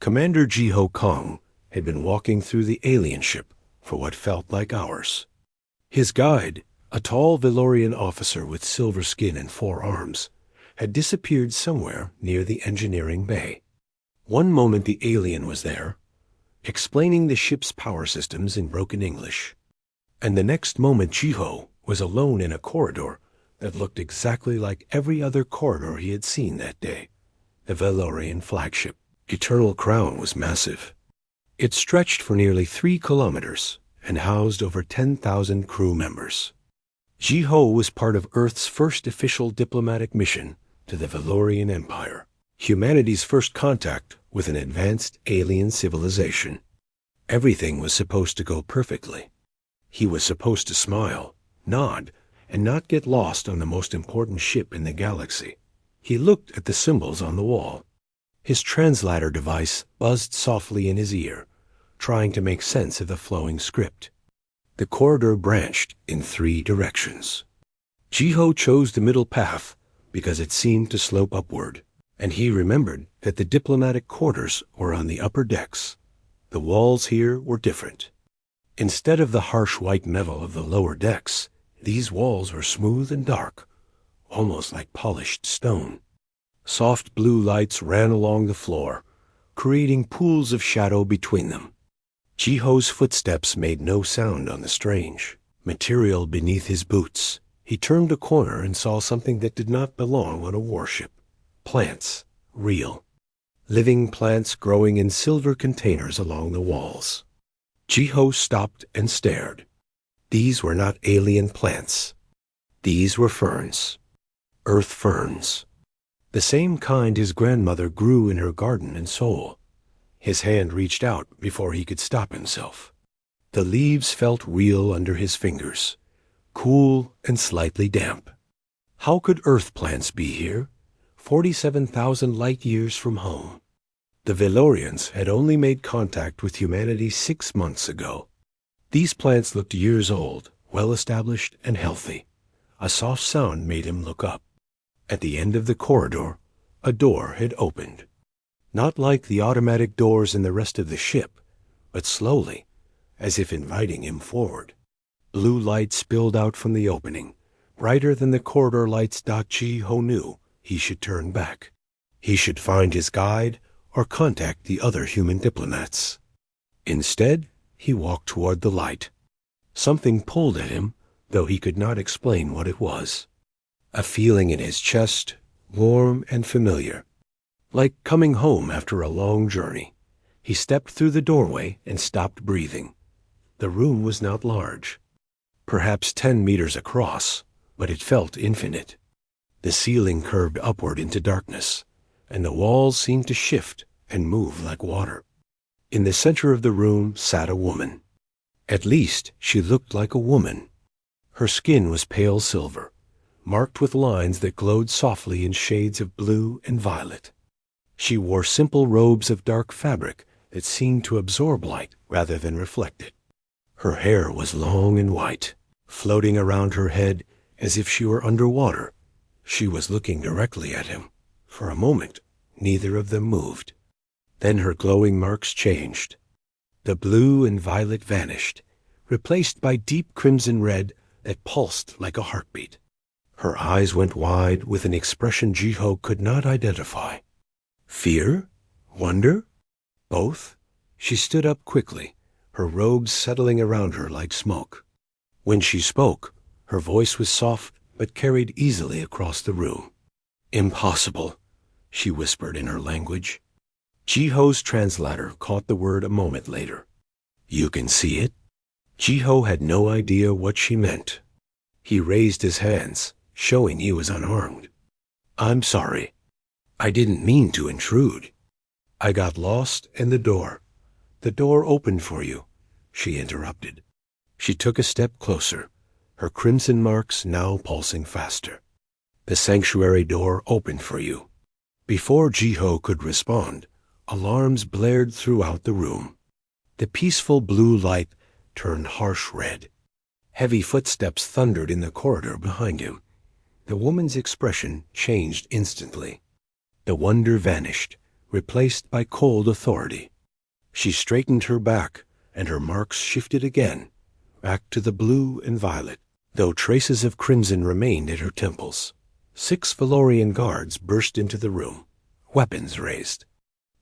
Commander Ji-Ho Kong had been walking through the alien ship for what felt like hours. His guide, a tall Valorian officer with silver skin and 4 arms, had disappeared somewhere near the engineering bay. One moment the alien was there, explaining the ship's power systems in broken English, and the next moment Ji-Ho was alone in a corridor that looked exactly like every other corridor he had seen that day. The Valorian flagship, Eternal Crown, was massive. It stretched for nearly 3 kilometers and housed over 10,000 crew members. Ji-Ho was part of Earth's first official diplomatic mission to the Valorian Empire, humanity's first contact with an advanced alien civilization. Everything was supposed to go perfectly. He was supposed to smile, nod, and not get lost on the most important ship in the galaxy. He looked at the symbols on the wall. His translator device buzzed softly in his ear, trying to make sense of the flowing script. The corridor branched in 3 directions. Ji-Ho chose the middle path because it seemed to slope upward, and he remembered that the diplomatic quarters were on the upper decks. The walls here were different. Instead of the harsh white metal of the lower decks, these walls were smooth and dark, almost like polished stone. Soft blue lights ran along the floor, creating pools of shadow between them. Ji-Ho's footsteps made no sound on the strange material beneath his boots. He turned a corner and saw something that did not belong on a warship. Plants, real. Living plants growing in silver containers along the walls. Ji-Ho stopped and stared. These were not alien plants. These were ferns. Earth ferns. The same kind his grandmother grew in her garden in Seoul. His hand reached out before he could stop himself. The leaves felt real under his fingers, cool and slightly damp. How could Earth plants be here, 47,000 light-years from home? The Valorians had only made contact with humanity 6 months ago. These plants looked years old, well-established and healthy. A soft sound made him look up. At the end of the corridor, a door had opened. Not like the automatic doors in the rest of the ship, but slowly, as if inviting him forward. Blue light spilled out from the opening, brighter than the corridor lights. Ji-Ho knew he should turn back. He should find his guide or contact the other human diplomats. Instead, he walked toward the light. Something pulled at him, though he could not explain what it was. A feeling in his chest, warm and familiar, like coming home after a long journey. He stepped through the doorway and stopped breathing. The room was not large, perhaps 10 meters across, but it felt infinite. The ceiling curved upward into darkness, and the walls seemed to shift and move like water. In the center of the room sat a woman. At least she looked like a woman. Her skin was pale silver, marked with lines that glowed softly in shades of blue and violet. She wore simple robes of dark fabric that seemed to absorb light rather than reflect it. Her hair was long and white, floating around her head as if she were underwater. She was looking directly at him. For a moment, neither of them moved. Then her glowing marks changed. The blue and violet vanished, replaced by deep crimson red that pulsed like a heartbeat. Her eyes went wide with an expression Ji-Ho could not identify. Fear? Wonder? Both? She stood up quickly, her robes settling around her like smoke. When she spoke, her voice was soft but carried easily across the room. Impossible, she whispered in her language. Ji-Ho's translator caught the word a moment later. You can see it? Ji-Ho had no idea what she meant. He raised his hands, showing he was unarmed. I'm sorry. I didn't mean to intrude. I got lost in the door. The door opened for you, she interrupted. She took a step closer, her crimson marks now pulsing faster. The sanctuary door opened for you. Before Ji-Ho could respond, alarms blared throughout the room. The peaceful blue light turned harsh red. Heavy footsteps thundered in the corridor behind him. The woman's expression changed instantly. The wonder vanished, replaced by cold authority. She straightened her back, and her marks shifted again, back to the blue and violet, though traces of crimson remained at her temples. 6 Valorian guards burst into the room, weapons raised.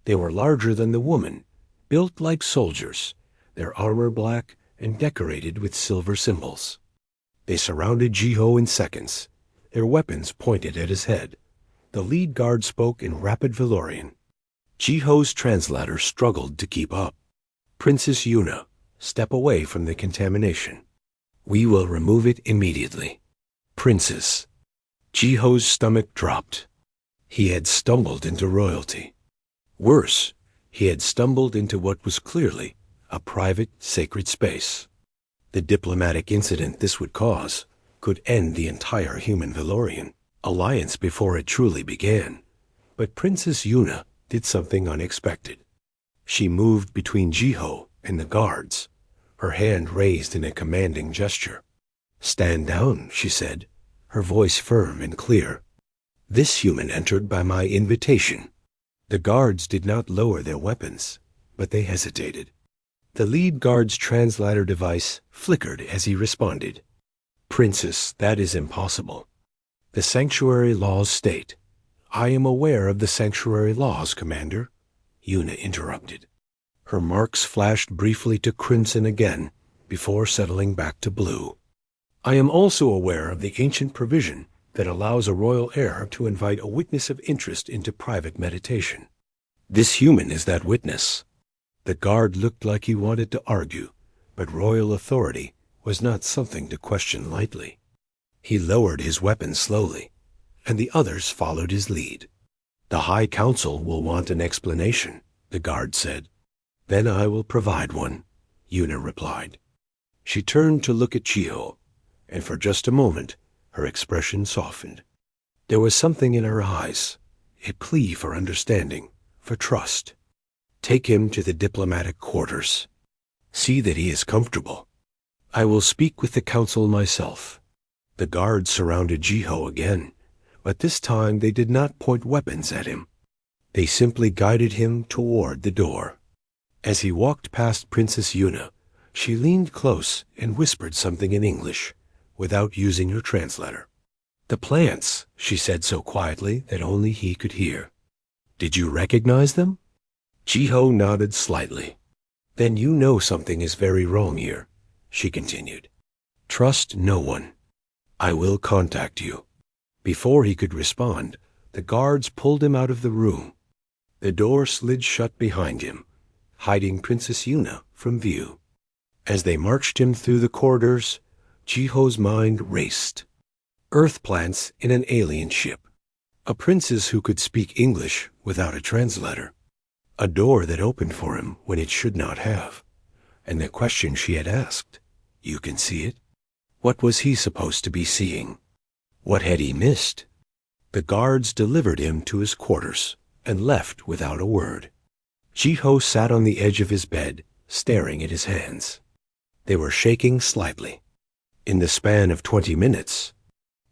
They were larger than the woman, built like soldiers, their armor black and decorated with silver symbols. They surrounded Jiho in seconds, their weapons pointed at his head. The lead guard spoke in rapid Valorian. Jiho's translator struggled to keep up. "Princess Yuna, step away from the contamination. We will remove it immediately." "Princess." Jiho's stomach dropped. He had stumbled into royalty. Worse, he had stumbled into what was clearly a private, sacred space. The diplomatic incident this would cause could end the entire human Valorian alliance before it truly began. But Princess Yuna did something unexpected. She moved between Jiho and the guards, her hand raised in a commanding gesture. "Stand down," she said, her voice firm and clear. "This human entered by my invitation." The guards did not lower their weapons, but they hesitated. The lead guard's translator device flickered as he responded. "Princess, that is impossible. The sanctuary laws state—" "I am aware of the sanctuary laws, Commander," Yuna interrupted. Her marks flashed briefly to crimson again before settling back to blue. "I am also aware of the ancient provision that allows a royal heir to invite a witness of interest into private meditation. This human is that witness." The guard looked like he wanted to argue, but royal authority was not something to question lightly. He lowered his weapon slowly, and the others followed his lead. "The High Council will want an explanation," the guard said. "Then I will provide one," Yuna replied. She turned to look at Jiho, and for just a moment her expression softened. There was something in her eyes, a plea for understanding, for trust. "Take him to the diplomatic quarters. See that he is comfortable. I will speak with the council myself." The guards surrounded Jiho again, but this time they did not point weapons at him. They simply guided him toward the door. As he walked past Princess Yuna, she leaned close and whispered something in English, without using her translator. "The plants," she said so quietly that only he could hear. "Did you recognize them?" Jiho nodded slightly. "Then you know something is very wrong here," she continued. "Trust no one. I will contact you." Before he could respond, the guards pulled him out of the room. The door slid shut behind him, hiding Princess Yuna from view. As they marched him through the corridors, Jiho's mind raced. Earth plants in an alien ship. A princess who could speak English without a translator. A door that opened for him when it should not have. And the question she had asked, "You can see it?" What was he supposed to be seeing? What had he missed? The guards delivered him to his quarters and left without a word. Jiho sat on the edge of his bed, staring at his hands. They were shaking slightly. In the span of 20 minutes,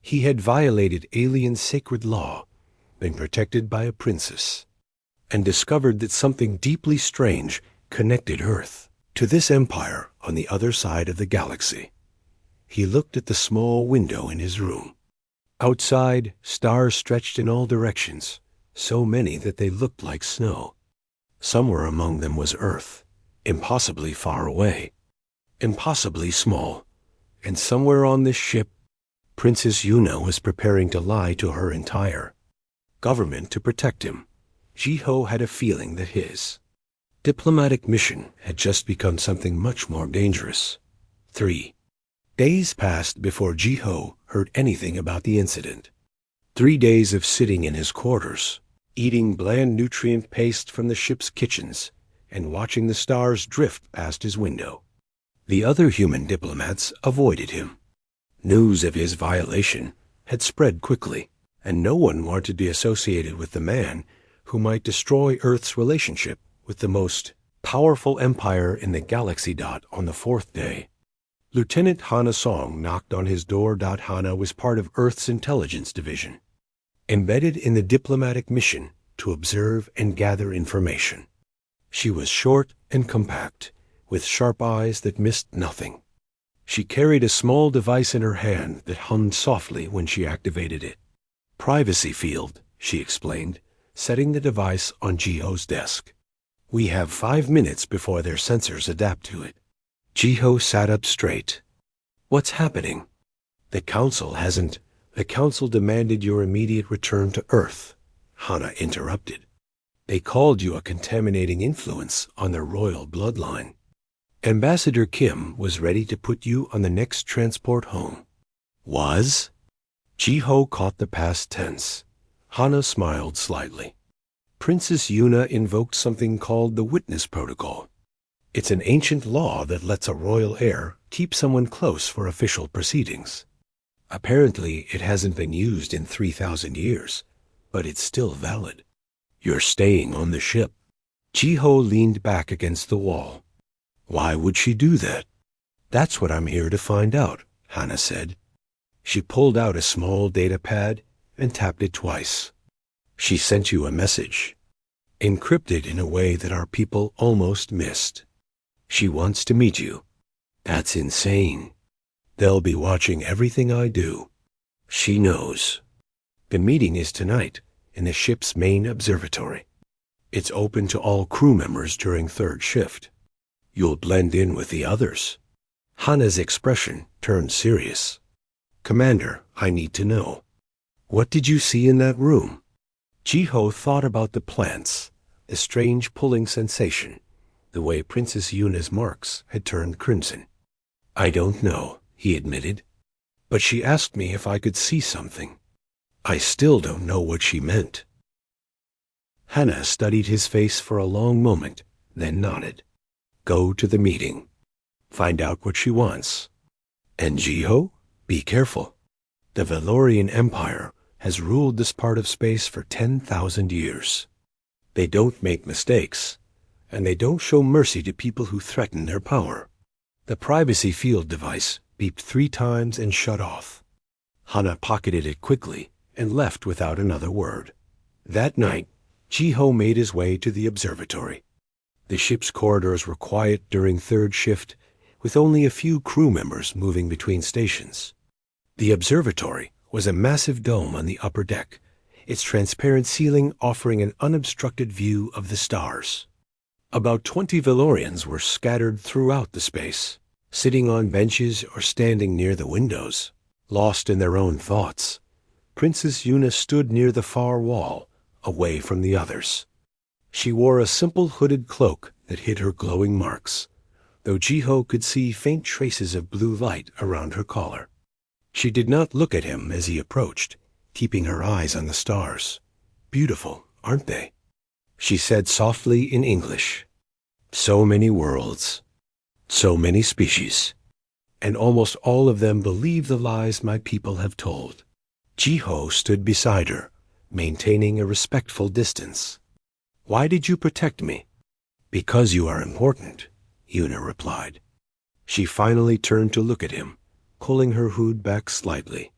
he had violated alien sacred law, been protected by a princess, and discovered that something deeply strange connected Earth to this empire on the other side of the galaxy. He looked at the small window in his room. Outside, stars stretched in all directions, so many that they looked like snow. Somewhere among them was Earth, impossibly far away, impossibly small, and somewhere on this ship, Princess Yuna was preparing to lie to her entire government to protect him. Jiho had a feeling that his diplomatic mission had just become something much more dangerous. 3 days passed before Jiho heard anything about the incident. 3 days of sitting in his quarters, eating bland nutrient paste from the ship's kitchens, and watching the stars drift past his window. The other human diplomats avoided him. News of his violation had spread quickly, and no one wanted to be associated with the man who might destroy Earth's relationship with the most powerful empire in the galaxy. On the 4th day, Lieutenant Hana Song knocked on his door. Hana was part of Earth's intelligence division. Embedded in the diplomatic mission to observe and gather information. She was short and compact, with sharp eyes that missed nothing. She carried a small device in her hand that hummed softly when she activated it. "Privacy field," she explained, setting the device on Jiho's desk. "We have 5 minutes before their sensors adapt to it." Jiho sat up straight. "What's happening?" The council demanded your immediate return to Earth," Hana interrupted. "They called you a contaminating influence on their royal bloodline. Ambassador Kim was ready to put you on the next transport home." "Was?" Jiho caught the past tense. Hana smiled slightly. "Princess Yuna invoked something called the Witness Protocol. It's an ancient law that lets a royal heir keep someone close for official proceedings. Apparently, it hasn't been used in 3,000 years, but it's still valid. You're staying on the ship." Jiho leaned back against the wall. "Why would she do that?" "That's what I'm here to find out," Hana said. She pulled out a small data pad and tapped it twice. "She sent you a message, encrypted in a way that our people almost missed. She wants to meet you." "That's insane. They'll be watching everything I do." "She knows." "The meeting is tonight in the ship's main observatory. It's open to all crew members during third shift. You'll blend in with the others." Hana's expression turned serious. "Commander, I need to know. What did you see in that room?" Jiho thought about the plants, the strange pulling sensation, the way Princess Yuna's marks had turned crimson. "I don't know," he admitted. "But she asked me if I could see something. I still don't know what she meant." Hana studied his face for a long moment, then nodded. "Go to the meeting. Find out what she wants. And Jiho, be careful. The Valorian Empire has ruled this part of space for 10,000 years. They don't make mistakes, and they don't show mercy to people who threaten their power." The privacy field device beeped 3 times and shut off. Hana pocketed it quickly and left without another word. That night, Jiho made his way to the observatory. The ship's corridors were quiet during third shift, with only a few crew members moving between stations. The observatory was a massive dome on the upper deck, its transparent ceiling offering an unobstructed view of the stars. About 20 Valorians were scattered throughout the space, sitting on benches or standing near the windows, lost in their own thoughts. Princess Yuna stood near the far wall, away from the others. She wore a simple hooded cloak that hid her glowing marks, though Jiho could see faint traces of blue light around her collar. She did not look at him as he approached, keeping her eyes on the stars. "Beautiful, aren't they?" She said softly in English. "So many worlds, so many species, and almost all of them believe the lies my people have told." Jiho stood beside her, maintaining a respectful distance. "Why did you protect me?" "Because you are important," Yuna replied. She finally turned to look at him, pulling her hood back slightly.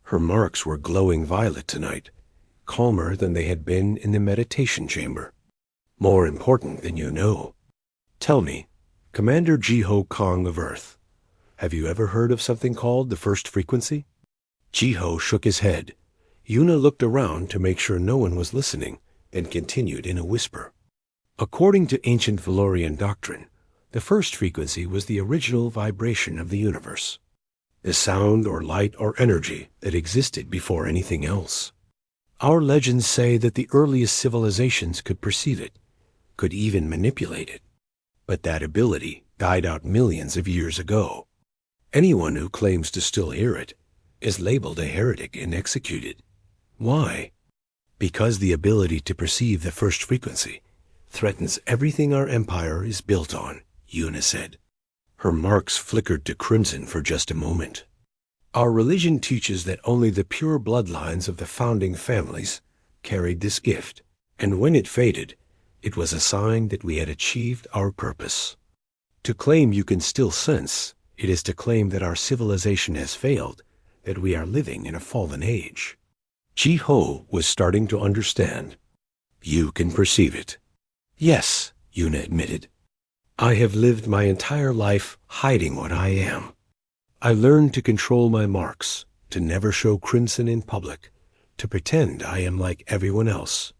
Her marks were glowing violet tonight, calmer than they had been in the meditation chamber. "More important than you know. Tell me, Commander Jiho Kong of Earth, have you ever heard of something called the first frequency?" Jiho shook his head. Yuna looked around to make sure no one was listening, and continued in a whisper. "According to ancient Valorian doctrine, the first frequency was the original vibration of the universe, the sound or light or energy that existed before anything else. Our legends say that the earliest civilizations could perceive it, could even manipulate it. But that ability died out millions of years ago. Anyone who claims to still hear it is labeled a heretic and executed. Why? Because the ability to perceive the first frequency threatens everything our empire is built on," Yuna said. Her marks flickered to crimson for just a moment. "Our religion teaches that only the pure bloodlines of the founding families carried this gift, and when it faded, it was a sign that we had achieved our purpose. To claim you can still sense, it is to claim that our civilization has failed, that we are living in a fallen age." Jiho was starting to understand. You can perceive it. Yes, Yuna admitted. I have lived my entire life hiding what I am. I learned to control my marks, to never show crimson in public, to pretend I am like everyone else.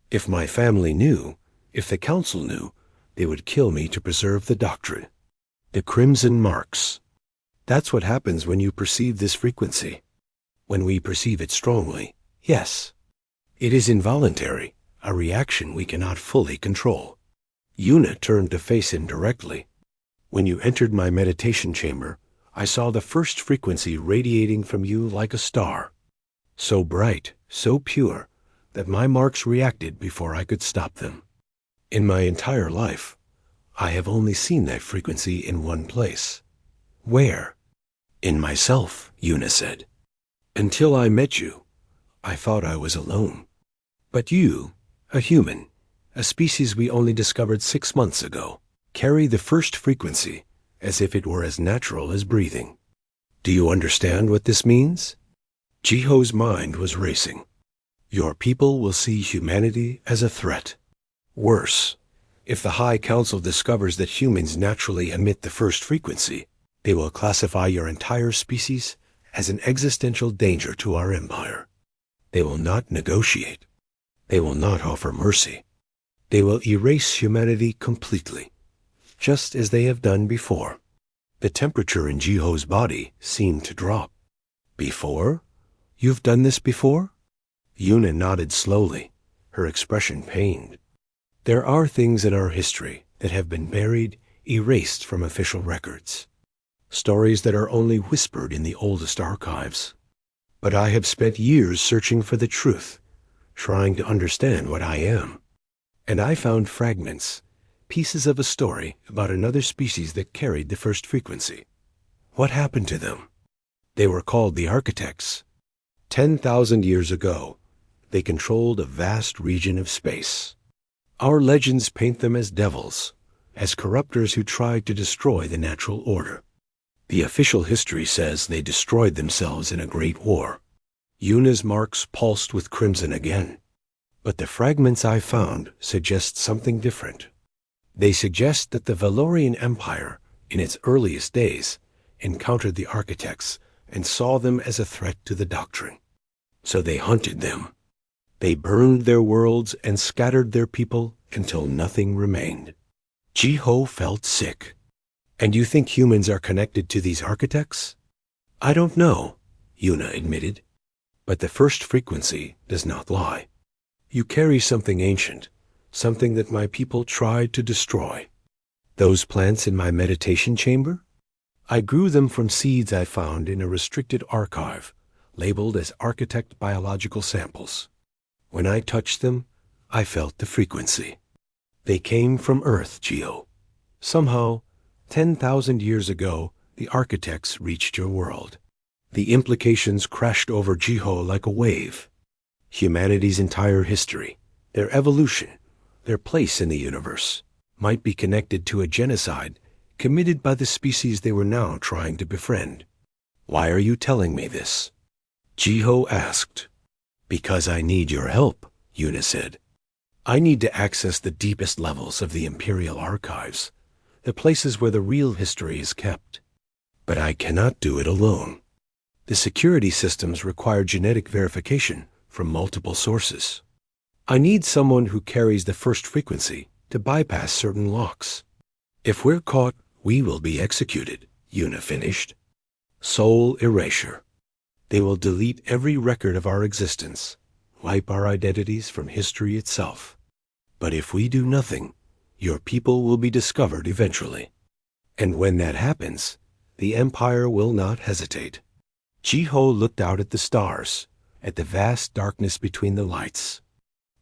If my family knew, if the council knew, they would kill me to preserve the doctrine. The crimson marks. That's what happens when you perceive this frequency. When we perceive it strongly, yes. It is involuntary, a reaction we cannot fully control. Yuna turned to face him directly. When you entered my meditation chamber, I saw the first frequency radiating from you like a star. So bright, so pure, that my marks reacted before I could stop them. In my entire life, I have only seen that frequency in one place. Where? In myself, Yuna said. Until I met you, I thought I was alone. But you, a human, a species we only discovered 6 months ago, carry the first frequency as if it were as natural as breathing. Do you understand what this means? Jiho's mind was racing. Your people will see humanity as a threat. Worse, if the High Council discovers that humans naturally emit the first frequency, they will classify your entire species as an existential danger to our empire. They will not negotiate. They will not offer mercy. They will erase humanity completely, just as they have done before. The temperature in Jiho's body seemed to drop. Before? You've done this before? Yuna nodded slowly, her expression pained. There are things in our history that have been buried, erased from official records. Stories that are only whispered in the oldest archives. But I have spent years searching for the truth, trying to understand what I am. And I found fragments, pieces of a story about another species that carried the first frequency. What happened to them? They were called the Architects. 10,000 years ago, they controlled a vast region of space. Our legends paint them as devils, as corruptors who tried to destroy the natural order. The official history says they destroyed themselves in a great war. Yuna's marks pulsed with crimson again. But the fragments I found suggest something different. They suggest that the Valorian Empire, in its earliest days, encountered the Architects and saw them as a threat to the doctrine. So they hunted them. They burned their worlds and scattered their people until nothing remained. Jiho felt sick. And you think humans are connected to these Architects? I don't know, Yuna admitted. But the first frequency does not lie. You carry something ancient, something that my people tried to destroy. Those plants in my meditation chamber? I grew them from seeds I found in a restricted archive, labeled as Architect biological samples. When I touched them, I felt the frequency. They came from Earth, Jiho. Somehow, 10,000 years ago, the Architects reached your world. The implications crashed over Jiho like a wave. Humanity's entire history, their evolution, their place in the universe, might be connected to a genocide committed by the species they were now trying to befriend. Why are you telling me this? Jiho asked. Because I need your help, Yuna said. I need to access the deepest levels of the Imperial archives, the places where the real history is kept. But I cannot do it alone. The security systems require genetic verification from multiple sources. I need someone who carries the first frequency to bypass certain locks. If we're caught, we will be executed, Yuna finished. Soul erasure. They will delete every record of our existence, wipe our identities from history itself. But if we do nothing, your people will be discovered eventually. And when that happens, the Empire will not hesitate. Jiho looked out at the stars, at the vast darkness between the lights.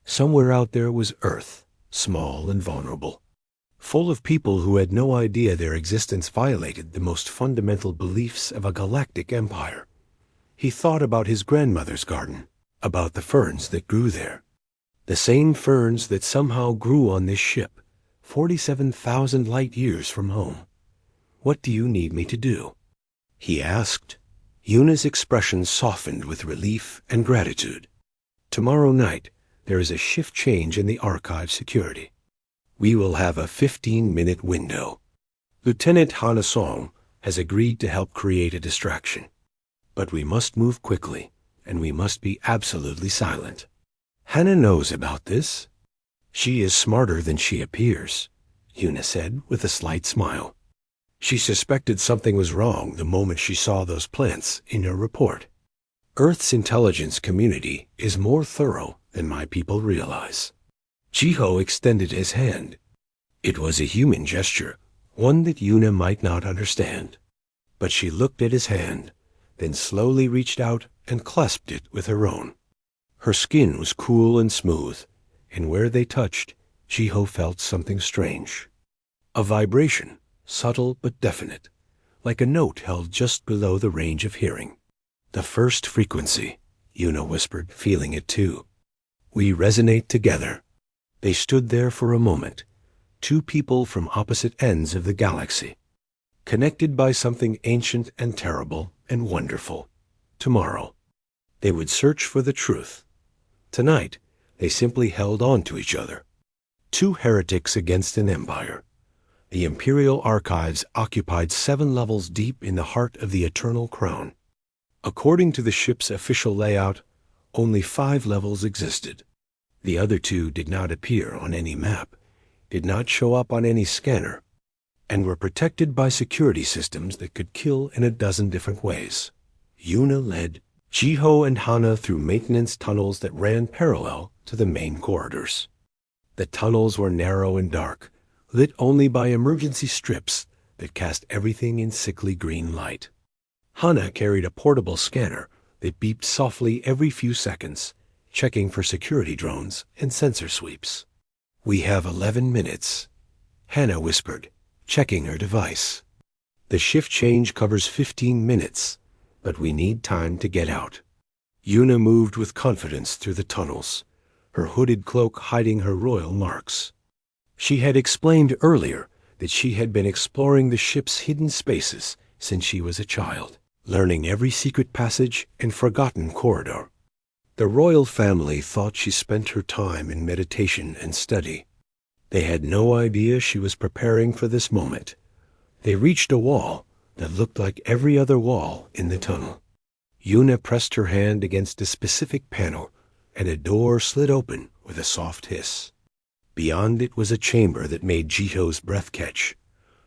Somewhere out there was Earth, small and vulnerable, full of people who had no idea their existence violated the most fundamental beliefs of a galactic empire. He thought about his grandmother's garden, about the ferns that grew there, the same ferns that somehow grew on this ship, 47,000 light years from home. What do you need me to do? He asked. Yuna's expression softened with relief and gratitude. Tomorrow night, there is a shift change in the archive security. We will have a 15-minute window. Lieutenant Hana Song has agreed to help create a distraction. But we must move quickly, and we must be absolutely silent. Hana knows about this. She is smarter than she appears, Yuna said with a slight smile. She suspected something was wrong the moment she saw those plants in your report. Earth's intelligence community is more thorough than my people realize. Jiho extended his hand. It was a human gesture, one that Yuna might not understand. But she looked at his hand, then slowly reached out and clasped it with her own. Her skin was cool and smooth, and where they touched, Jiho felt something strange. A vibration, subtle but definite, like a note held just below the range of hearing. The first frequency, Yuna whispered, feeling it too. We resonate together. They stood there for a moment, two people from opposite ends of the galaxy, connected by something ancient and terrible and wonderful. Tomorrow, they would search for the truth. Tonight, they simply held on to each other. Two heretics against an empire. The Imperial Archives occupied 7 levels deep in the heart of the Eternal Crown. According to the ship's official layout, only 5 levels existed. The other 2 did not appear on any map, did not show up on any scanner, and were protected by security systems that could kill in a dozen different ways. Yuna led Jiho and Hana through maintenance tunnels that ran parallel to the main corridors. The tunnels were narrow and dark, lit only by emergency strips that cast everything in sickly green light. Hana carried a portable scanner that beeped softly every few seconds, checking for security drones and sensor sweeps. We have 11 minutes, Hana whispered, checking her device. The shift change covers 15 minutes, but we need time to get out. Yuna moved with confidence through the tunnels, her hooded cloak hiding her royal marks. She had explained earlier that she had been exploring the ship's hidden spaces since she was a child, learning every secret passage and forgotten corridor. The royal family thought she spent her time in meditation and study. They had no idea she was preparing for this moment. They reached a wall that looked like every other wall in the tunnel. Yuna pressed her hand against a specific panel, and a door slid open with a soft hiss. Beyond it was a chamber that made Jiho's breath catch.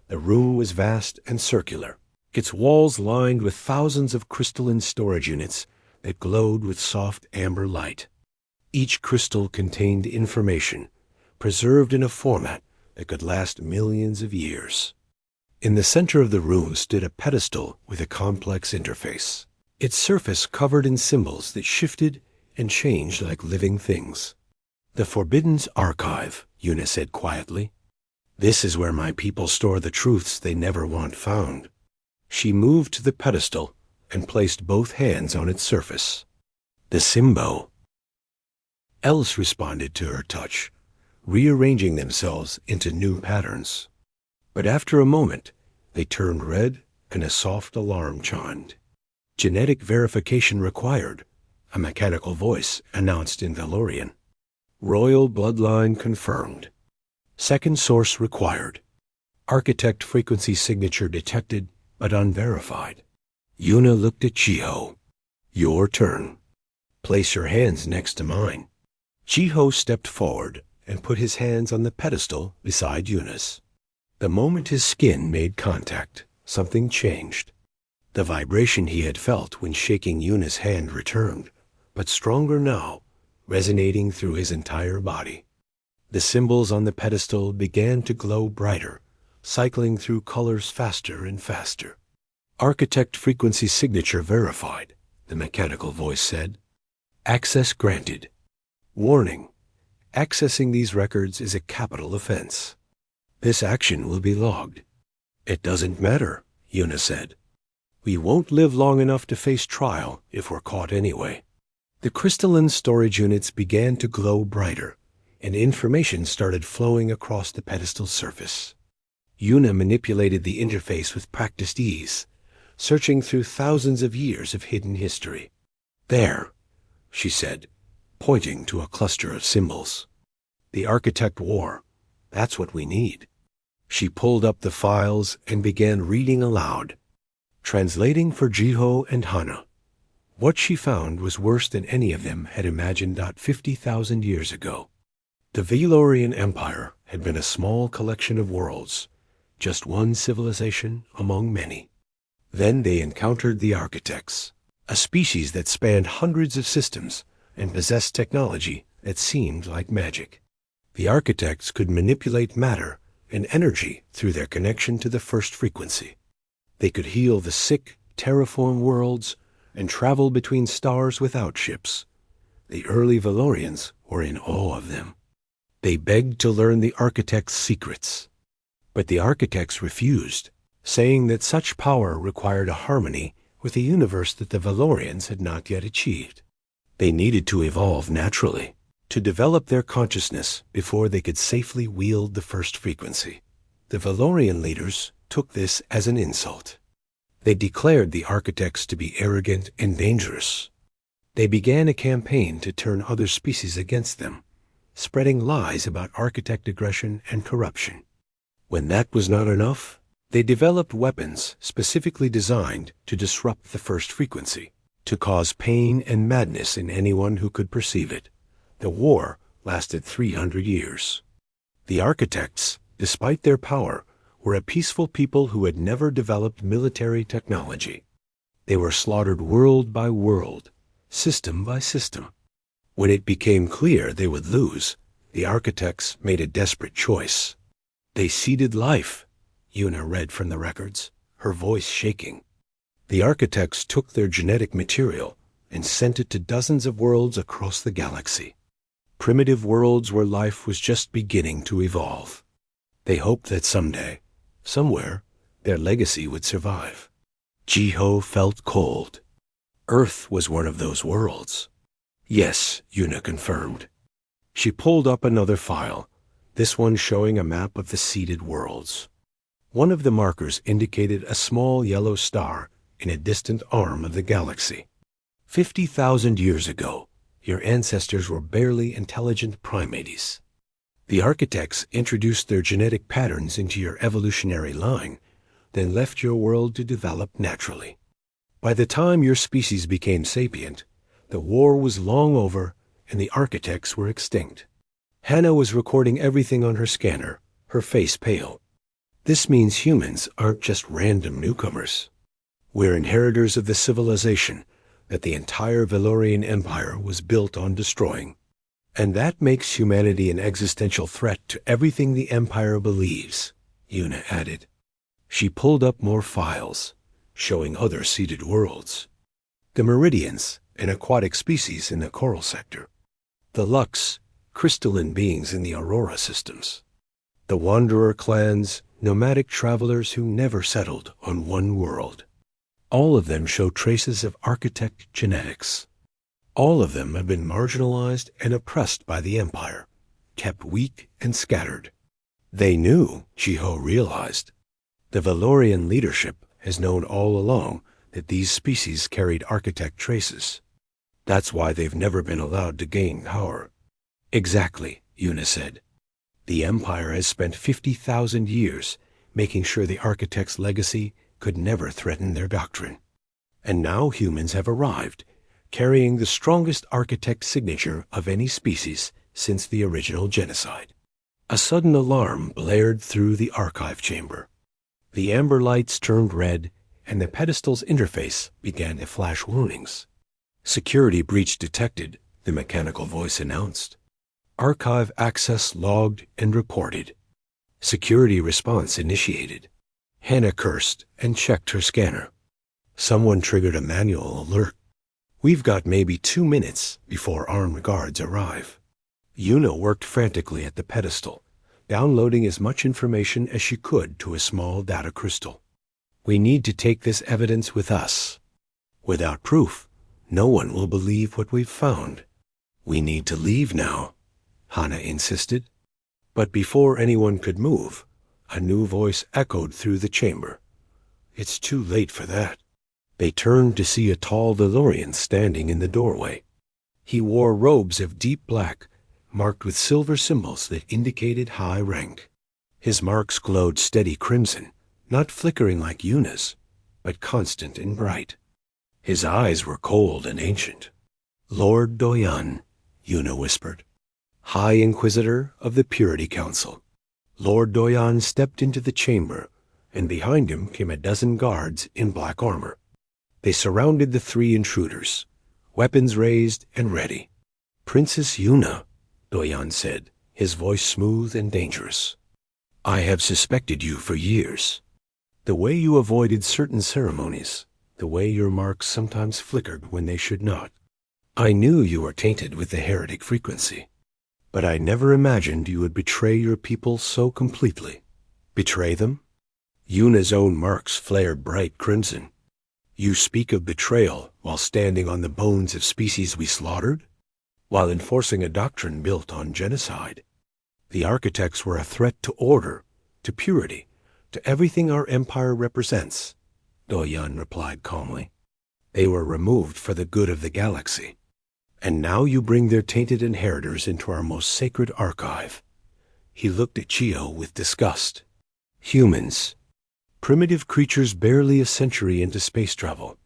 The room was vast and circular, its walls lined with thousands of crystalline storage units that glowed with soft amber light. Each crystal contained information, preserved in a format that could last millions of years. In the center of the room stood a pedestal with a complex interface, its surface covered in symbols that shifted and changed like living things. The Forbidden's Archive, Yuna said quietly. This is where my people store the truths they never want found. She moved to the pedestal and placed both hands on its surface. The symbol. Else responded to her touch, rearranging themselves into new patterns. But after a moment, they turned red and a soft alarm chimed. Genetic verification required, a mechanical voice announced in Valorian. Royal bloodline confirmed. Second source required. Architect frequency signature detected but unverified. Yuna looked at Jiho. Your turn. Place your hands next to mine. Jiho stepped forward and put his hands on the pedestal beside Yuna's. The moment his skin made contact, something changed. The vibration he had felt when shaking Yuna's hand returned, but stronger now, resonating through his entire body. The symbols on the pedestal began to glow brighter, cycling through colors faster and faster. Architect frequency signature verified, the mechanical voice said. Access granted. Warning. Accessing these records is a capital offense. This action will be logged. It doesn't matter, Yuna said. We won't live long enough to face trial if we're caught anyway. The crystalline storage units began to glow brighter, and information started flowing across the pedestal's surface. Yuna manipulated the interface with practiced ease, searching through thousands of years of hidden history. There, she said, pointing to a cluster of symbols. "The Architect War. That's what we need." She pulled up the files and began reading aloud, translating for Jiho and Hana. What she found was worse than any of them had imagined 50,000 years ago. The Velorian Empire had been a small collection of worlds, just one civilization among many. Then they encountered the Architects, a species that spanned hundreds of systems and possessed technology that seemed like magic. The Architects could manipulate matter and energy through their connection to the first frequency. They could heal the sick, terraform worlds and travel between stars without ships. The early Velorians were in awe of them. They begged to learn the Architects' secrets. But the Architects refused, saying that such power required a harmony with a universe that the Velorians had not yet achieved. They needed to evolve naturally, to develop their consciousness before they could safely wield the first frequency. The Velorian leaders took this as an insult. They declared the Architects to be arrogant and dangerous. They began a campaign to turn other species against them, spreading lies about Architect aggression and corruption. When that was not enough, they developed weapons specifically designed to disrupt the first frequency, to cause pain and madness in anyone who could perceive it. The war lasted 300 years. The Architects, despite their power, were a peaceful people who had never developed military technology. They were slaughtered world by world, system by system. When it became clear they would lose, the Architects made a desperate choice. They ceded life, Yuna read from the records, her voice shaking. The Architects took their genetic material and sent it to dozens of worlds across the galaxy. Primitive worlds where life was just beginning to evolve. They hoped that someday, somewhere, their legacy would survive. Jiho felt cold. Earth was one of those worlds. Yes, Yuna confirmed. She pulled up another file, this one showing a map of the seeded worlds. One of the markers indicated a small yellow star in a distant arm of the galaxy. 50,000 years ago, your ancestors were barely intelligent primates. The Architects introduced their genetic patterns into your evolutionary line, then left your world to develop naturally. By the time your species became sapient, the war was long over and the Architects were extinct. Hannah was recording everything on her scanner, her face pale. This means humans aren't just random newcomers. We're inheritors of the civilization that the entire Velorian Empire was built on destroying. And that makes humanity an existential threat to everything the Empire believes, Yuna added. She pulled up more files, showing other seeded worlds. The Meridians, an aquatic species in the coral sector. The Lux, crystalline beings in the Aurora systems. The Wanderer clans, nomadic travelers who never settled on one world. All of them show traces of Architect genetics. All of them have been marginalized and oppressed by the Empire, kept weak and scattered. They knew, Jiho realized. The Velorian leadership has known all along that these species carried Architect traces. That's why they've never been allowed to gain power. Exactly, Yuna said. The Empire has spent 50,000 years making sure the Architect's legacy could never threaten their doctrine. And now humans have arrived, carrying the strongest Architect signature of any species since the original genocide. A sudden alarm blared through the archive chamber. The amber lights turned red, and the pedestal's interface began to flash warnings. Security breach detected, the mechanical voice announced. Archive access logged and reported. Security response initiated. Hannah cursed and checked her scanner. Someone triggered a manual alert. We've got maybe 2 minutes before armed guards arrive. Yuna worked frantically at the pedestal, downloading as much information as she could to a small data crystal. We need to take this evidence with us. Without proof, no one will believe what we've found. We need to leave now, Hannah insisted. But before anyone could move, a new voice echoed through the chamber. It's too late for that. They turned to see a tall Velorian standing in the doorway. He wore robes of deep black, marked with silver symbols that indicated high rank. His marks glowed steady crimson, not flickering like Yuna's, but constant and bright. His eyes were cold and ancient. "Lord Doyan," Yuna whispered, "High Inquisitor of the Purity Council." Lord Doyan stepped into the chamber, and behind him came a dozen guards in black armor. They surrounded the three intruders, weapons raised and ready. "Princess Yuna," Doyan said, his voice smooth and dangerous. "I have suspected you for years. The way you avoided certain ceremonies, the way your marks sometimes flickered when they should not. I knew you were tainted with the heretic frequency, but I never imagined you would betray your people so completely." "Betray them?" Yuna's own marks flared bright crimson. "You speak of betrayal while standing on the bones of species we slaughtered? While enforcing a doctrine built on genocide? The architects were a threat to order, to purity, to everything our empire represents," Doyan replied calmly. "They were removed for the good of the galaxy. And now you bring their tainted inheritors into our most sacred archive." He looked at Chio with disgust. "Humans. Primitive creatures barely a century into space travel,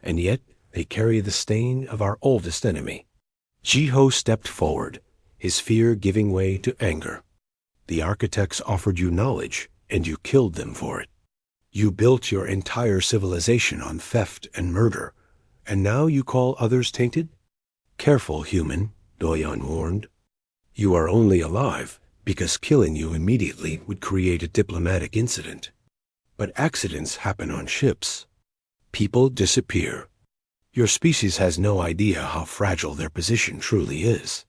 and yet they carry the stain of our oldest enemy." Jiho stepped forward, his fear giving way to anger. "The architects offered you knowledge, and you killed them for it. You built your entire civilization on theft and murder, and now you call others tainted? Careful, human," Doyan warned. "You are only alive because killing you immediately would create a diplomatic incident. But accidents happen on ships. People disappear. Your species has no idea how fragile their position truly is."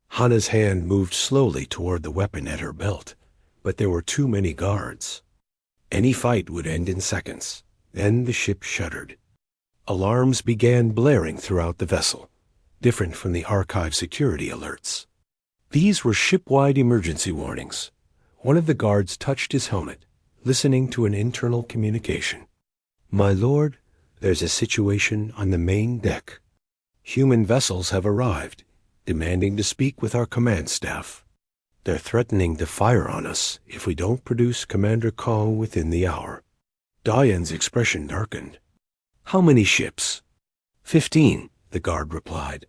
Hana's hand moved slowly toward the weapon at her belt, but there were too many guards. Any fight would end in seconds. Then the ship shuddered. Alarms began blaring throughout the vessel, different from the archive security alerts. These were ship-wide emergency warnings. One of the guards touched his helmet, listening to an internal communication. "My lord, there's a situation on the main deck. Human vessels have arrived, demanding to speak with our command staff. They're threatening to fire on us if we don't produce Commander Kong within the hour." Diane's expression darkened. "How many ships?" 15, the guard replied,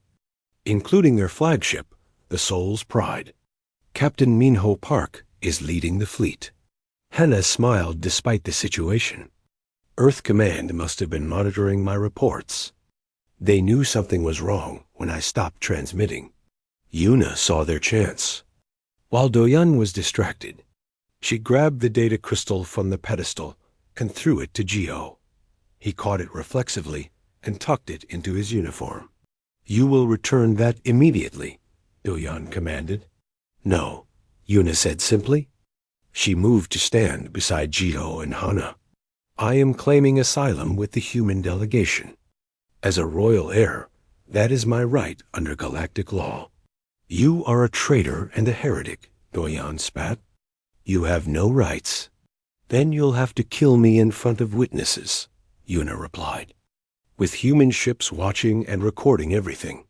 "including their flagship, the Soul's Pride. Captain Minho Park is leading the fleet." Hannah smiled despite the situation. Earth Command must have been monitoring my reports. They knew something was wrong when I stopped transmitting. Yuna saw their chance. While Doyan was distracted, she grabbed the data crystal from the pedestal and threw it to Geo. He caught it reflexively and tucked it into his uniform. "You will return that immediately," Doyan commanded. "No," Yuna said simply. She moved to stand beside Geo and Hana. "I am claiming asylum with the human delegation. As a royal heir, that is my right under galactic law." "You are a traitor and a heretic," Doyan spat. "You have no rights." "Then you'll have to kill me in front of witnesses," Yuna replied, "with human ships watching and recording everything.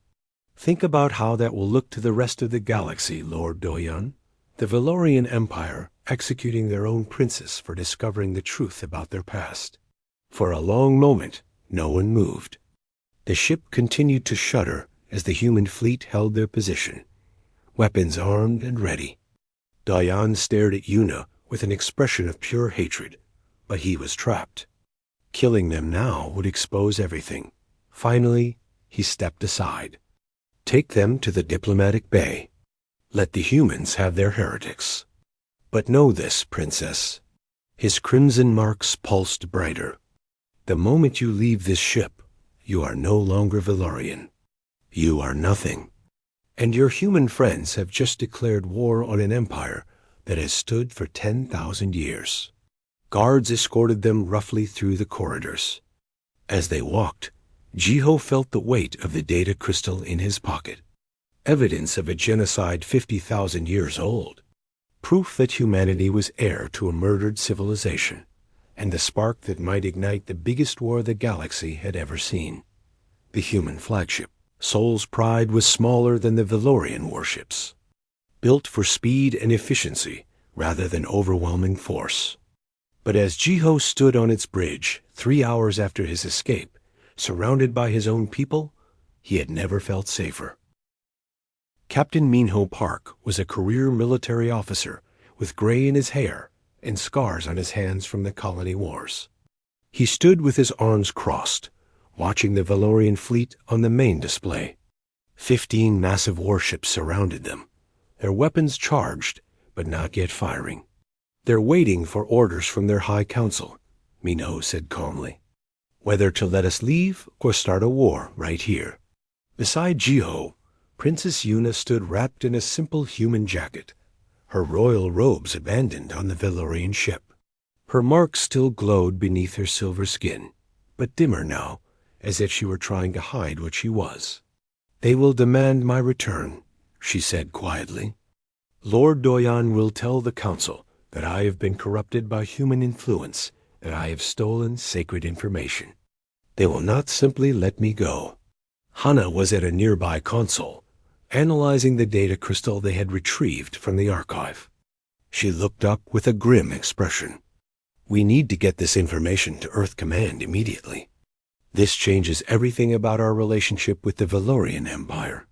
Think about how that will look to the rest of the galaxy, Lord Doyan. The Valorian Empire executing their own princess for discovering the truth about their past." For a long moment, no one moved. The ship continued to shudder as the human fleet held their position, weapons armed and ready. Doyan stared at Yuna with an expression of pure hatred, but he was trapped. Killing them now would expose everything. Finally, he stepped aside. "Take them to the diplomatic bay. Let the humans have their heretics. But know this, princess." His crimson marks pulsed brighter. "The moment you leave this ship, you are no longer Valorian. You are nothing. And your human friends have just declared war on an empire that has stood for 10,000 years." Guards escorted them roughly through the corridors. As they walked, Jiho felt the weight of the data crystal in his pocket. Evidence of a genocide 50,000 years old. Proof that humanity was heir to a murdered civilization, and the spark that might ignite the biggest war the galaxy had ever seen. The human flagship. Sol's Pride was smaller than the Valorian warships, built for speed and efficiency rather than overwhelming force. But as Jiho stood on its bridge 3 hours after his escape, surrounded by his own people, he had never felt safer. Captain Minho Park was a career military officer with gray in his hair and scars on his hands from the colony wars. He stood with his arms crossed, watching the Valorian fleet on the main display. 15 massive warships surrounded them, their weapons charged, but not yet firing. "They're waiting for orders from their High Council," Minho said calmly. "Whether to let us leave or start a war right here." Beside Jiho, Princess Yuna stood wrapped in a simple human jacket, her royal robes abandoned on the Valorian ship. Her marks still glowed beneath her silver skin, but dimmer now, as if she were trying to hide what she was. "They will demand my return," she said quietly. "Lord Doyan will tell the council that I have been corrupted by human influence, that I have stolen sacred information. They will not simply let me go." Hana was at a nearby console, analyzing the data crystal they had retrieved from the archive. She looked up with a grim expression. "We need to get this information to Earth Command immediately. This changes everything about our relationship with the Valorian Empire.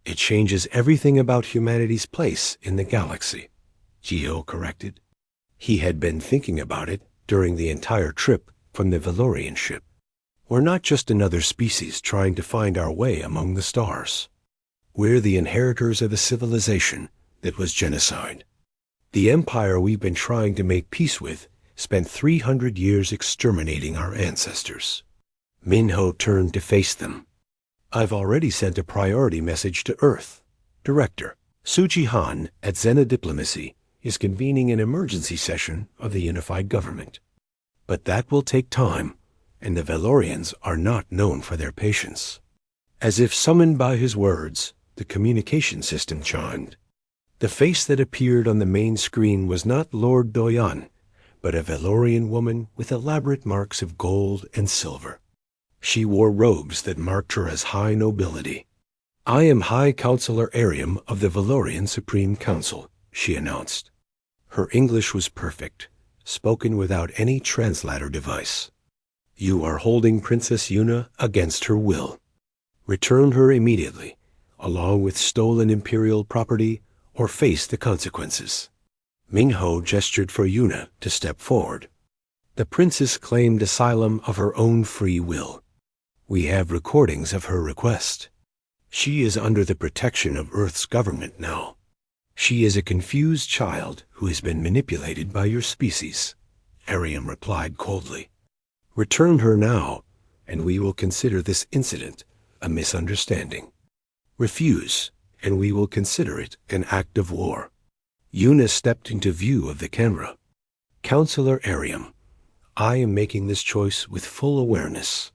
It changes everything about humanity's place in the galaxy," Jiho corrected. He had been thinking about it during the entire trip from the Valorian ship. "We're not just another species trying to find our way among the stars. We're the inheritors of a civilization that was genocide. The empire we've been trying to make peace with spent 300 years exterminating our ancestors." Minho turned to face them. "I've already sent a priority message to Earth. Director, Suji Han at Zena Diplomacy is convening an emergency session of the unified government. But that will take time, and the Valorians are not known for their patience." As if summoned by his words, the communication system chimed. The face that appeared on the main screen was not Lord Doyan, but a Valorian woman with elaborate marks of gold and silver. She wore robes that marked her as high nobility. "I am High Counselor Arium of the Valorian Supreme Council," she announced. Her English was perfect, spoken without any translator device. "You are holding Princess Yuna against her will. Return her immediately, along with stolen Imperial property, or face the consequences." Minho gestured for Yuna to step forward. "The princess claimed asylum of her own free will. We have recordings of her request. She is under the protection of Earth's government now. She is a confused child who has been manipulated by your species," Arium replied coldly. "Return her now, and we will consider this incident a misunderstanding. Refuse, and we will consider it an act of war." Yuna stepped into view of the camera. "Counselor Arium, I am making this choice with full awareness.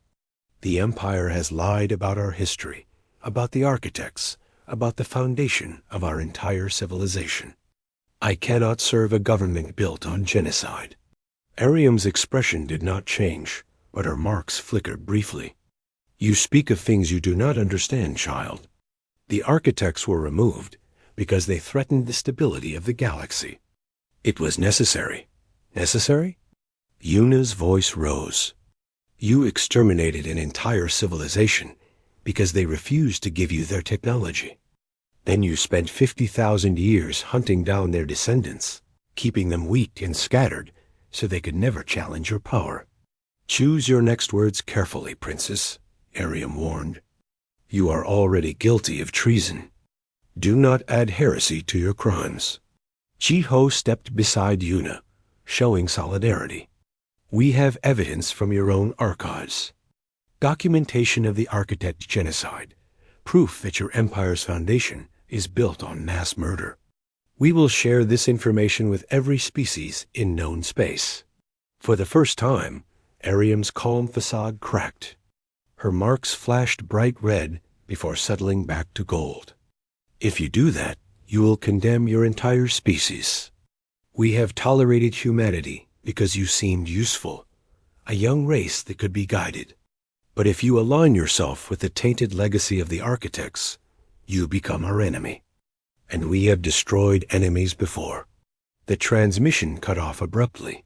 The Empire has lied about our history, about the architects, about the foundation of our entire civilization. I cannot serve a government built on genocide." Arium's expression did not change, but her marks flickered briefly. "You speak of things you do not understand, child. The architects were removed because they threatened the stability of the galaxy. It was necessary." "Necessary?" Yuna's voice rose. "You exterminated an entire civilization because they refused to give you their technology. Then you spent 50,000 years hunting down their descendants, keeping them weak and scattered so they could never challenge your power." "Choose your next words carefully, Princess," Arium warned. "You are already guilty of treason. Do not add heresy to your crimes." Jiho stepped beside Yuna, showing solidarity. "We have evidence from your own archives. Documentation of the architect genocide, proof that your empire's foundation is built on mass murder. We will share this information with every species in known space." For the first time, Arium's calm facade cracked. Her marks flashed bright red before settling back to gold. "If you do that, you will condemn your entire species. We have tolerated humanity because you seemed useful, a young race that could be guided. But if you align yourself with the tainted legacy of the architects, you become our enemy. And we have destroyed enemies before. The transmission cut off abruptly.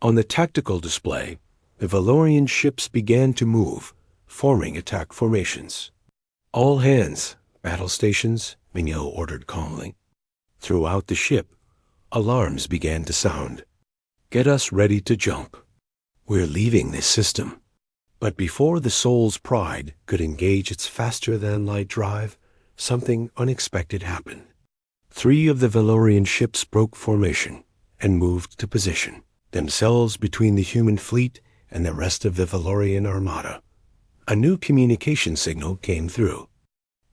On the tactical display, the Valorian ships began to move, forming attack formations. All hands, battle stations, Mignot ordered calmly. Throughout the ship, alarms began to sound. Get us ready to jump. We're leaving this system. But before the Soul's Pride could engage its faster-than-light drive, something unexpected happened. 3 of the Valorian ships broke formation and moved to position, themselves between the human fleet and the rest of the Valorian armada. A new communication signal came through.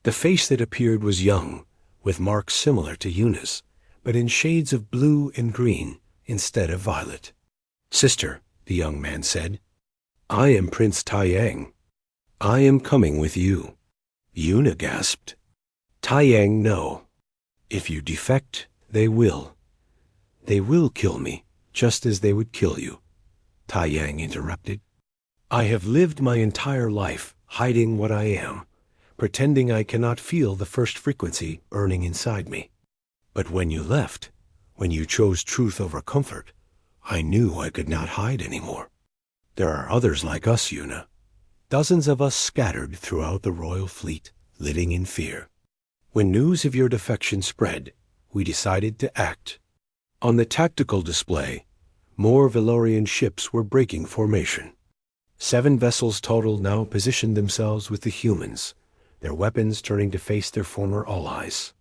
The face that appeared was young, with marks similar to Yuna's, but in shades of blue and green instead of violet. "Sister," the young man said, "I am Prince Taiyang. I am coming with you." Yuna gasped. "Taiyang, no. If you defect, they will. They will kill me, just as they would kill you," Taiyang interrupted. "I have lived my entire life hiding what I am, pretending I cannot feel the first frequency burning inside me. But when you left, when you chose truth over comfort, I knew I could not hide anymore. There are others like us, Yuna. Dozens of us scattered throughout the royal fleet, living in fear. When news of your defection spread, we decided to act." On the tactical display, more Valorian ships were breaking formation. 7 vessels total now positioned themselves with the humans, their weapons turning to face their former allies.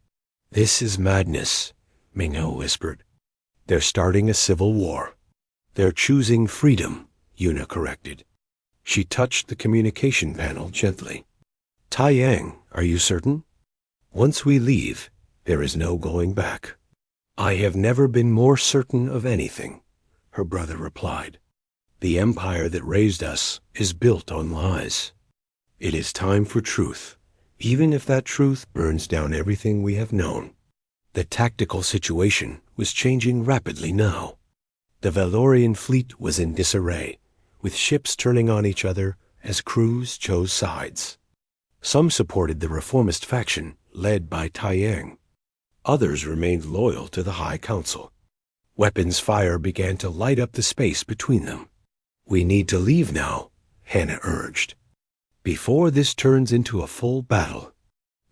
"This is madness," Mignot whispered. "They're starting a civil war." "They're choosing freedom," Yuna corrected. She touched the communication panel gently. "Taiyang, are you certain? Once we leave, there is no going back." "I have never been more certain of anything," her brother replied. "The empire that raised us is built on lies. It is time for truth, even if that truth burns down everything we have known." The tactical situation was changing rapidly now. The Valorian fleet was in disarray, with ships turning on each other as crews chose sides. Some supported the reformist faction, led by Taiyang. Others remained loyal to the High Council. Weapons fire began to light up the space between them. "We need to leave now," Hannah urged, "before this turns into a full battle."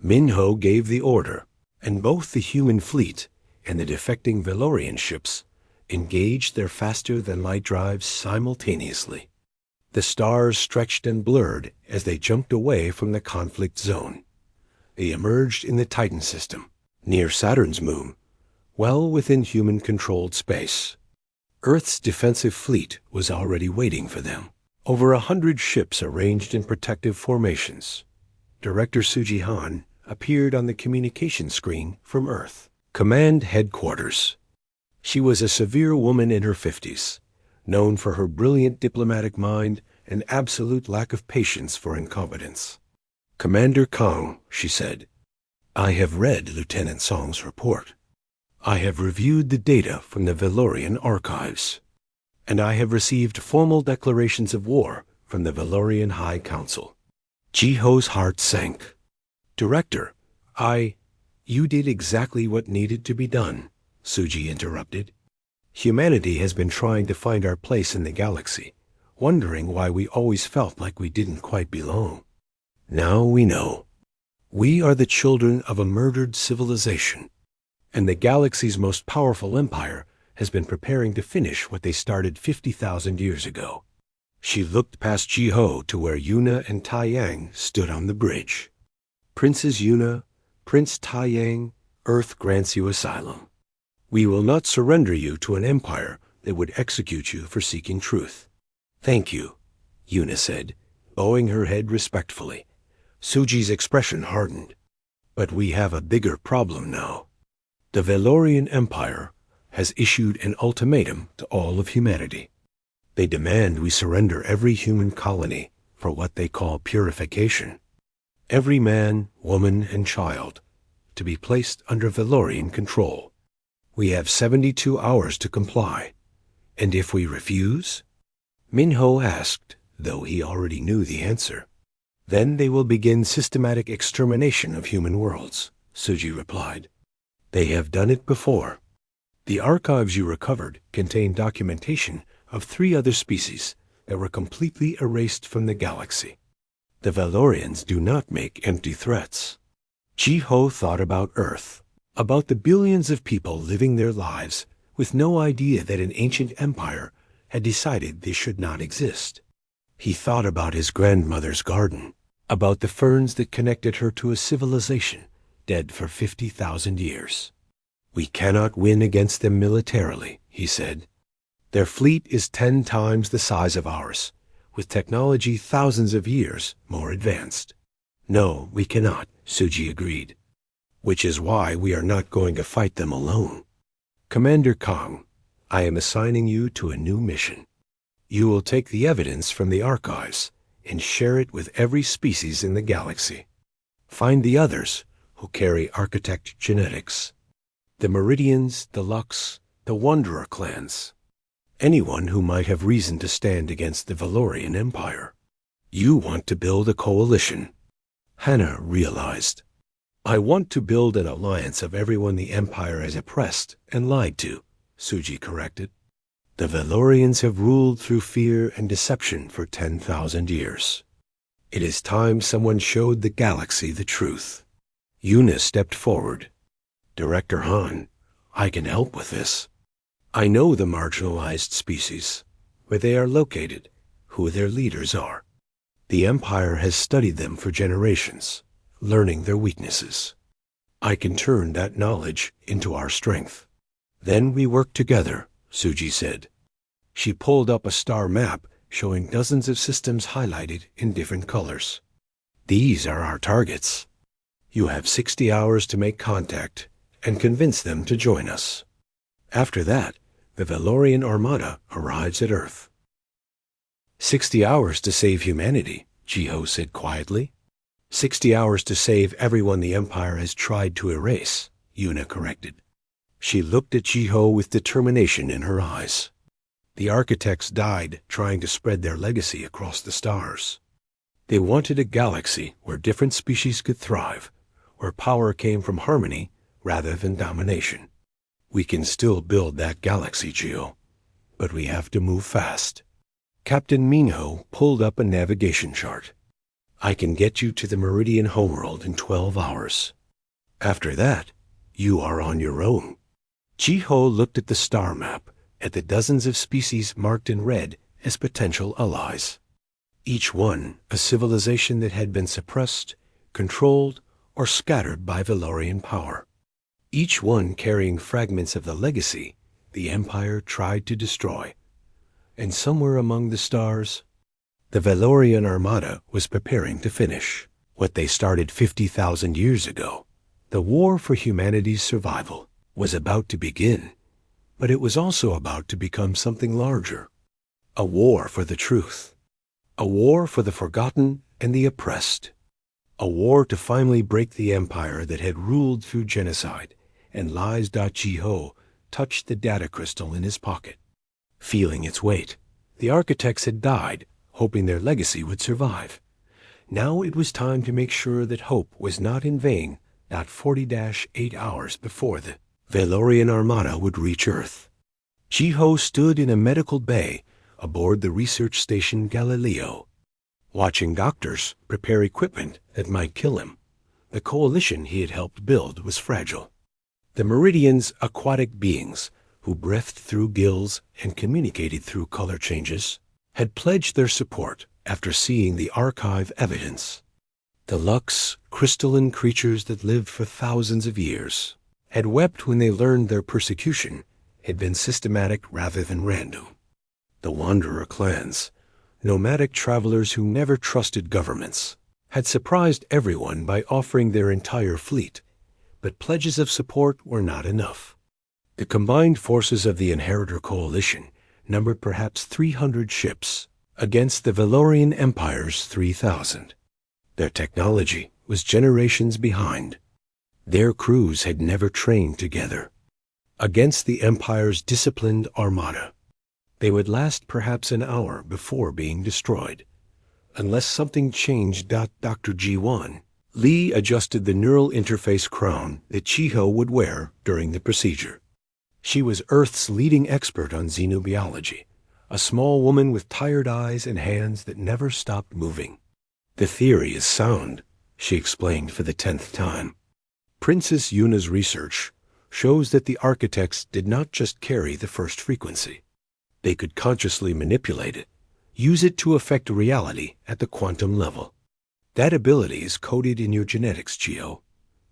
Minho gave the order, and both the human fleet and the defecting Valorian ships engaged their faster-than-light drives simultaneously. The stars stretched and blurred as they jumped away from the conflict zone. They emerged in the Titan system, near Saturn's moon, well within human-controlled space. Earth's defensive fleet was already waiting for them. Over 100 ships arranged in protective formations. Director Suji Han appeared on the communication screen from Earth. Command Headquarters. She was a severe woman in her 50s, known for her brilliant diplomatic mind and absolute lack of patience for incompetence. "Commander Kang," she said, "I have read Lieutenant Song's report. I have reviewed the data from the Valorian archives, and I have received formal declarations of war from the Valorian High Council." Jiho's heart sank. "Director, You did exactly what needed to be done," Suji interrupted. "Humanity has been trying to find our place in the galaxy, wondering why we always felt like we didn't quite belong. Now we know. We are the children of a murdered civilization, and the galaxy's most powerful empire has been preparing to finish what they started 50,000 years ago." She looked past Jiho to where Yuna and Taiyang stood on the bridge. "Princess Yuna, Prince Taiyang, Earth grants you asylum. We will not surrender you to an empire that would execute you for seeking truth." "Thank you," Yuna said, bowing her head respectfully. Suji's expression hardened. "But we have a bigger problem now. The Valorian Empire has issued an ultimatum to all of humanity. They demand we surrender every human colony for what they call purification. Every man, woman, and child to be placed under Valorian control. We have 72 hours to comply, and if we refuse?" Minho asked, though he already knew the answer. Then they will begin systematic extermination of human worlds, Suji replied. They have done it before. The archives you recovered contain documentation of 3 other species that were completely erased from the galaxy. The Valorians do not make empty threats. Ji-Ho thought about Earth, about the billions of people living their lives with no idea that an ancient empire had decided they should not exist. He thought about his grandmother's garden, about the ferns that connected her to a civilization dead for 50,000 years. We cannot win against them militarily, he said. Their fleet is 10 times the size of ours, with technology thousands of years more advanced. No, we cannot, Suji agreed. Which is why we are not going to fight them alone. Commander Kong, I am assigning you to a new mission. You will take the evidence from the archives and share it with every species in the galaxy. Find the others who carry architect genetics. The Meridians, the Lux, the Wanderer clans. Anyone who might have reason to stand against the Valorian Empire. You want to build a coalition. Hannah realized. I want to build an alliance of everyone the Empire has oppressed and lied to, Suji corrected. The Valorians have ruled through fear and deception for 10,000 years. It is time someone showed the galaxy the truth. Yuna stepped forward. Director Han, I can help with this. I know the marginalized species, where they are located, who their leaders are. The Empire has studied them for generations, learning their weaknesses. I can turn that knowledge into our strength. Then we work together, Suji said. She pulled up a star map showing dozens of systems highlighted in different colors. These are our targets. You have 60 hours to make contact and convince them to join us. After that, the Valorian Armada arrives at Earth. 60 hours to save humanity, Ji-Ho said quietly. 60 hours to save everyone the Empire has tried to erase, Yuna corrected. She looked at Ji-Ho with determination in her eyes. The architects died trying to spread their legacy across the stars. They wanted a galaxy where different species could thrive, where power came from harmony rather than domination. We can still build that galaxy, Ji-Ho, but we have to move fast. Captain Minho pulled up a navigation chart. I can get you to the Meridian homeworld in 12 hours. After that, you are on your own. Ji-Ho looked at the star map, at the dozens of species marked in red as potential allies. Each one a civilization that had been suppressed, controlled, or scattered by Valorian power. Each one carrying fragments of the legacy the Empire tried to destroy. And somewhere among the stars, the Valorian Armada was preparing to finish what they started 50,000 years ago. The war for humanity's survival was about to begin, but it was also about to become something larger. A war for the truth. A war for the forgotten and the oppressed. A war to finally break the empire that had ruled through genocide, and lies. Ji-Ho touched the data crystal in his pocket. Feeling its weight, the architects had died, hoping their legacy would survive. Now it was time to make sure that hope was not in vain, not 40-8 hours before the Valorian Armada would reach Earth. Ji-Ho stood in a medical bay aboard the research station Galileo, watching doctors prepare equipment that might kill him. The coalition he had helped build was fragile. The Meridians, aquatic beings who breathed through gills and communicated through color changes, had pledged their support after seeing the archive evidence. The Lux, crystalline creatures that lived for thousands of years, had wept when they learned their persecution had been systematic rather than random. The Wanderer clans, nomadic travelers who never trusted governments, had surprised everyone by offering their entire fleet, but pledges of support were not enough. The combined forces of the Inheritor Coalition numbered perhaps 300 ships against the Valorian Empire's 3,000. Their technology was generations behind. Their crews had never trained together. Against the Empire's disciplined armada, They would last perhaps an hour before being destroyed. Unless something changed. Dr. G1. Lee adjusted the neural interface crown that Chiho would wear during the procedure. She was Earth's leading expert on xenobiology, a small woman with tired eyes and hands that never stopped moving. The theory is sound, she explained for the 10th time. Princess Yuna's research shows that the architects did not just carry the first frequency. They could consciously manipulate it, use it to affect reality at the quantum level. That ability is coded in your genetics, Chiho.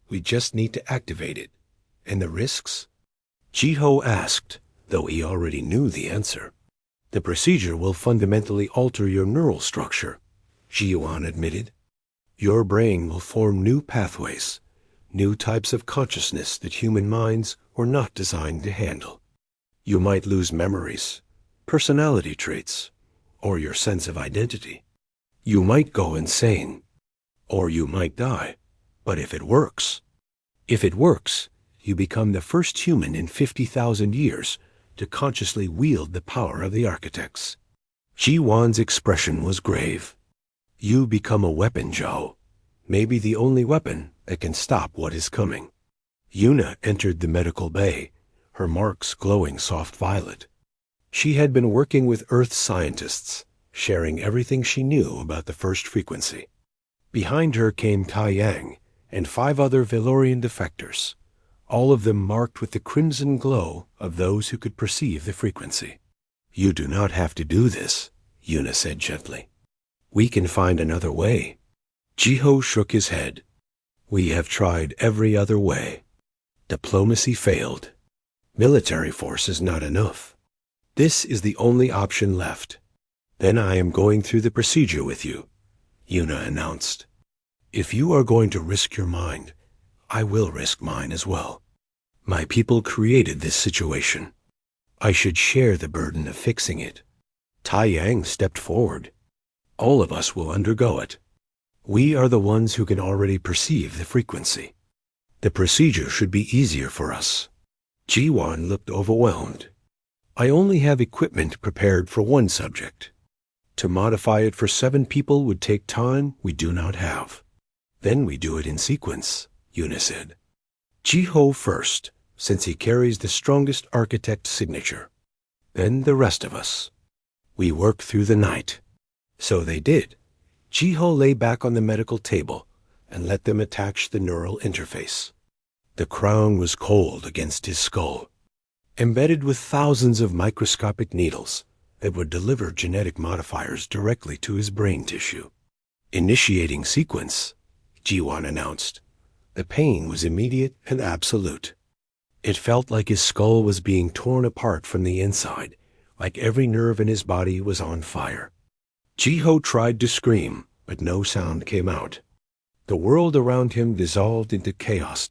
We just need to activate it. And the risks? Chiho asked, though he already knew the answer. The procedure will fundamentally alter your neural structure, Ji-Yuan admitted. Your brain will form new pathways, new types of consciousness that human minds were not designed to handle. You might lose memories, personality traits, or your sense of identity. You might go insane, or you might die. But if it works, you become the first human in 50,000 years to consciously wield the power of the architects. Ji-Wan's expression was grave. You become a weapon, Zhao. Maybe the only weapon that can stop what is coming. Yuna entered the medical bay, her marks glowing soft violet. She had been working with Earth scientists, sharing everything she knew about the first frequency. Behind her came Tai Yang and 5 other Valorian defectors, all of them marked with the crimson glow of those who could perceive the frequency. You do not have to do this, Yuna said gently. We can find another way. Jiho shook his head. We have tried every other way. Diplomacy failed. Military force is not enough. This is the only option left. Then I am going through the procedure with you, Yuna announced. If you are going to risk your mind, I will risk mine as well. My people created this situation. I should share the burden of fixing it. Tai Yang stepped forward. All of us will undergo it. We are the ones who can already perceive the frequency. The procedure should be easier for us. Ji-Wan looked overwhelmed. I only have equipment prepared for one subject. To modify it for 7 people would take time we do not have. Then we do it in sequence, Yuna said. Jiho first, since he carries the strongest architect signature. Then the rest of us. We work through the night. So they did. Jiho lay back on the medical table and let them attach the neural interface. The crown was cold against his skull, embedded with thousands of microscopic needles that would deliver genetic modifiers directly to his brain tissue. Initiating sequence, Ji-Wan announced. The pain was immediate and absolute. It felt like his skull was being torn apart from the inside, like every nerve in his body was on fire. Jiho tried to scream, but no sound came out. The world around him dissolved into chaos.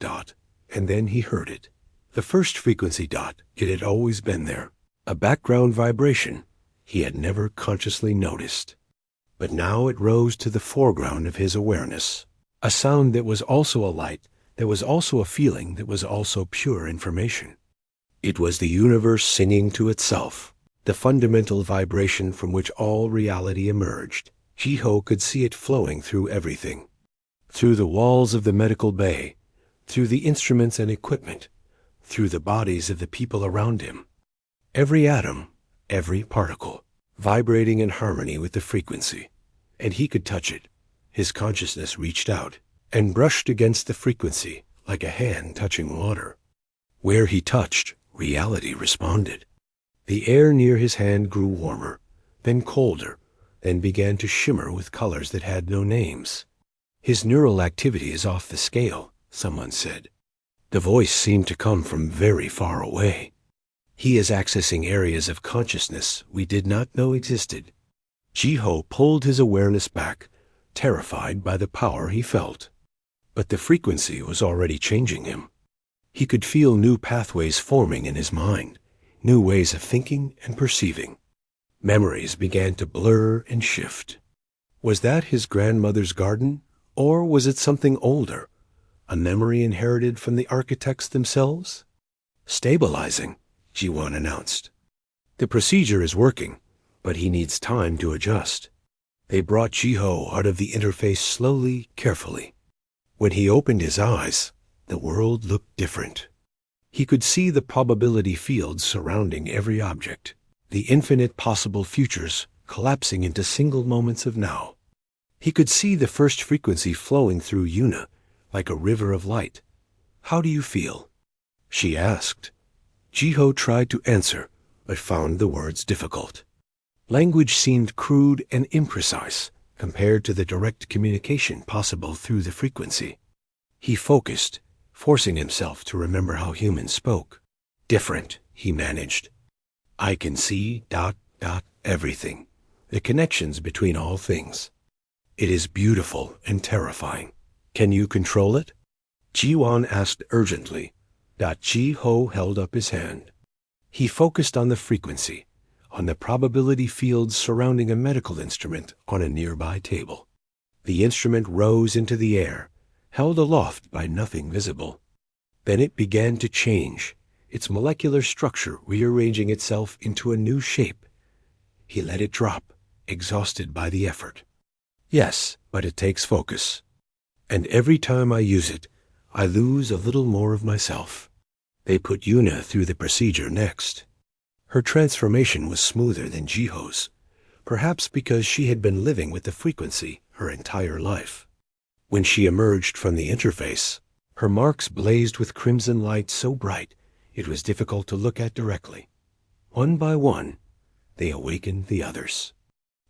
And then he heard it. The first frequency. It had always been there. A background vibration he had never consciously noticed. But now it rose to the foreground of his awareness. A sound that was also a light, that was also a feeling, that was also pure information. It was the universe singing to itself, the fundamental vibration from which all reality emerged. Jiho could see it flowing through everything. Through the walls of the medical bay, through the instruments and equipment, through the bodies of the people around him. Every atom, every particle, vibrating in harmony with the frequency. And he could touch it. His consciousness reached out and brushed against the frequency like a hand touching water. Where he touched, reality responded. The air near his hand grew warmer, then colder, then began to shimmer with colors that had no names. His neural activity is off the scale, someone said. The voice seemed to come from very far away. He is accessing areas of consciousness we did not know existed. Jiho pulled his awareness back, terrified by the power he felt. But the frequency was already changing him. He could feel new pathways forming in his mind, new ways of thinking and perceiving. Memories began to blur and shift. Was that his grandmother's garden, or was it something older, a memory inherited from the architects themselves? Stabilizing, Ji-Wan announced. The procedure is working, but he needs time to adjust. They brought Ji-ho out of the interface slowly, carefully. When he opened his eyes, the world looked different. He could see the probability fields surrounding every object, the infinite possible futures collapsing into single moments of now. He could see the first frequency flowing through Yuna like a river of light. "How do you feel?" she asked. Ji-ho tried to answer, but found the words difficult. Language seemed crude and imprecise compared to the direct communication possible through the frequency. He focused, forcing himself to remember how humans spoke. "Different," he managed. "I can see ... everything, the connections between all things. It is beautiful and terrifying. Can you control it?" Ji-won asked urgently. Ji-ho held up his hand. He focused on the frequency, on the probability fields surrounding a medical instrument on a nearby table. The instrument rose into the air, held aloft by nothing visible. Then it began to change, its molecular structure rearranging itself into a new shape. He let it drop, exhausted by the effort. "Yes, but it takes focus. And every time I use it, I lose a little more of myself." They put Yuna through the procedure next. Her transformation was smoother than Ji-ho's, perhaps because she had been living with the frequency her entire life. When she emerged from the interface, her marks blazed with crimson light so bright it was difficult to look at directly. One by one, they awakened the others.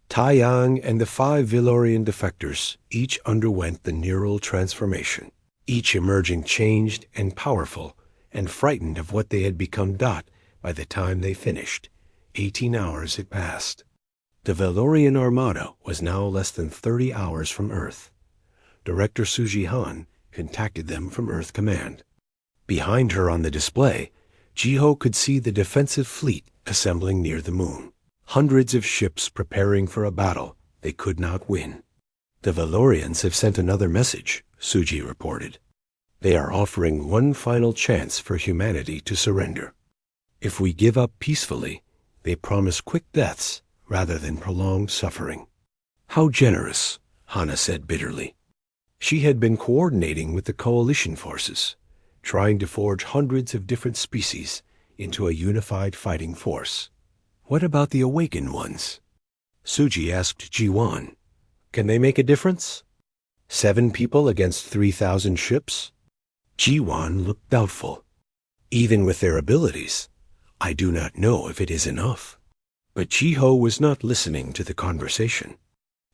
Taeyang and the 5 Vilorian defectors each underwent the neural transformation, each emerging changed and powerful and frightened of what they had become. By the time they finished, 18 hours had passed. The Vilorian armada was now less than 30 hours from Earth. Director Suji Han contacted them from Earth Command. Behind her on the display, Ji-ho could see the defensive fleet assembling near the moon. Hundreds of ships preparing for a battle they could not win. "The Vilorians have sent another message," Suji reported. "They are offering one final chance for humanity to surrender. If we give up peacefully, they promise quick deaths rather than prolonged suffering." "How generous," Hana said bitterly. She had been coordinating with the coalition forces, trying to forge hundreds of different species into a unified fighting force. "What about the awakened ones?" Suji asked Ji-won. "Can they make a difference? 7 people against 3,000 ships?" Ji-won looked doubtful. "Even with their abilities, I do not know if it is enough." But Ji-ho was not listening to the conversation.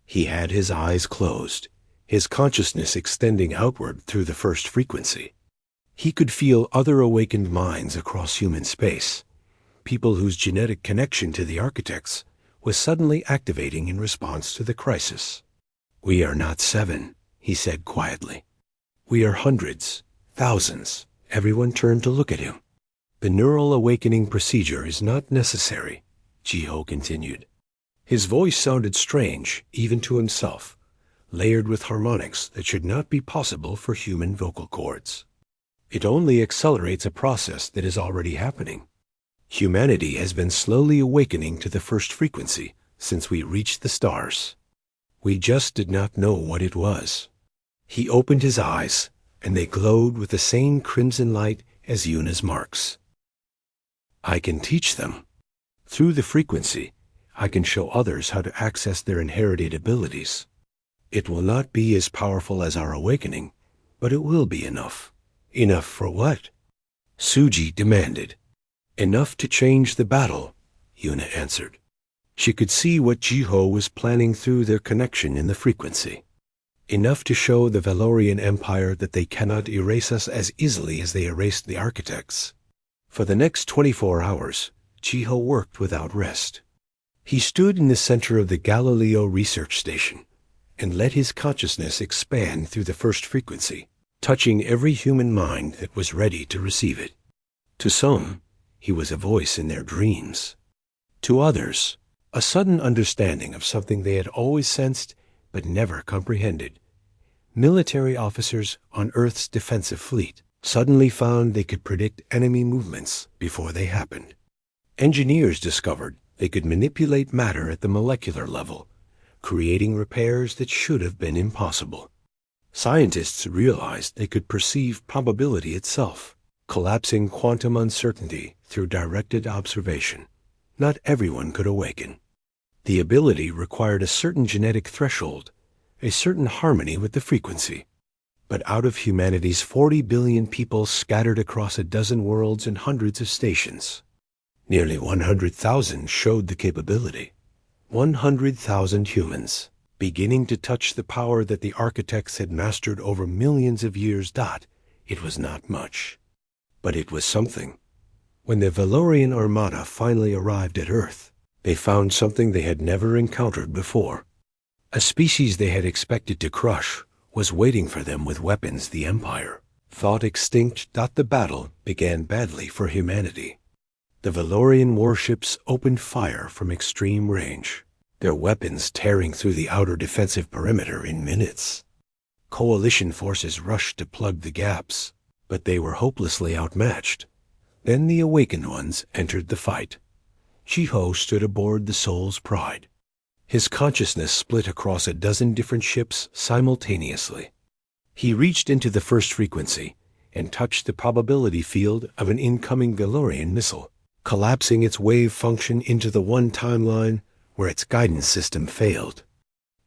He had his eyes closed, his consciousness extending outward through the first frequency. He could feel other awakened minds across human space, people whose genetic connection to the architects was suddenly activating in response to the crisis. "We are not 7, he said quietly. "We are hundreds, thousands." Everyone turned to look at him. "The neural awakening procedure is not necessary," Ji-ho continued. His voice sounded strange, even to himself, layered with harmonics that should not be possible for human vocal cords. "It only accelerates a process that is already happening. Humanity has been slowly awakening to the first frequency since we reached the stars. We just did not know what it was." He opened his eyes, and they glowed with the same crimson light as Yuna's marks. "I can teach them. Through the frequency, I can show others how to access their inherited abilities. It will not be as powerful as our awakening, but it will be enough." "Enough for what?" Suji demanded. "Enough to change the battle," Yuna answered. She could see what Ji-ho was planning through their connection in the frequency. "Enough to show the Valorian Empire that they cannot erase us as easily as they erased the architects." For the next 24 hours, Ji-ho worked without rest. He stood in the center of the Galileo research station and let his consciousness expand through the first frequency, touching every human mind that was ready to receive it. To some, he was a voice in their dreams. To others, a sudden understanding of something they had always sensed but never comprehended. Military officers on Earth's defensive fleet suddenly found they could predict enemy movements before they happened. Engineers discovered they could manipulate matter at the molecular level, creating repairs that should have been impossible. Scientists realized they could perceive probability itself, collapsing quantum uncertainty through directed observation. Not everyone could awaken. The ability required a certain genetic threshold, a certain harmony with the frequency. But out of humanity's 40 billion people scattered across a dozen worlds and hundreds of stations, nearly 100,000 showed the capability. 100,000 humans, beginning to touch the power that the architects had mastered over millions of years. It was not much, but it was something. When the Valorian armada finally arrived at Earth, they found something they had never encountered before. A species they had expected to crush was waiting for them with weapons the Empire thought extinct. The battle began badly for humanity. The Valorian warships opened fire from extreme range, their weapons tearing through the outer defensive perimeter in minutes. Coalition forces rushed to plug the gaps, but they were hopelessly outmatched. Then the awakened ones entered the fight. Chiho stood aboard the Soul's Pride. His consciousness split across a dozen different ships simultaneously. He reached into the first frequency and touched the probability field of an incoming Valorian missile, collapsing its wave function into the one timeline where its guidance system failed.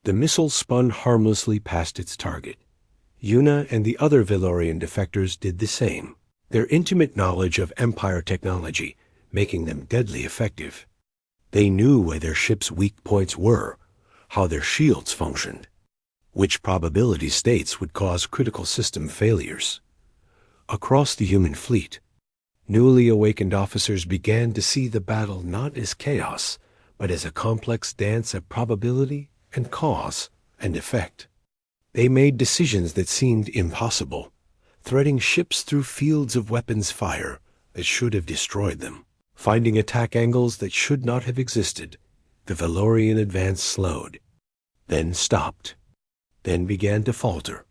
The missile spun harmlessly past its target. Yuna and the other Valorian defectors did the same, their intimate knowledge of Empire technology making them deadly effective. They knew where their ship's weak points were, how their shields functioned, which probability states would cause critical system failures. Across the human fleet, newly awakened officers began to see the battle not as chaos, but as a complex dance of probability and cause and effect. They made decisions that seemed impossible, threading ships through fields of weapons fire that should have destroyed them, finding attack angles that should not have existed. The Valorian advance slowed, then stopped, then began to falter.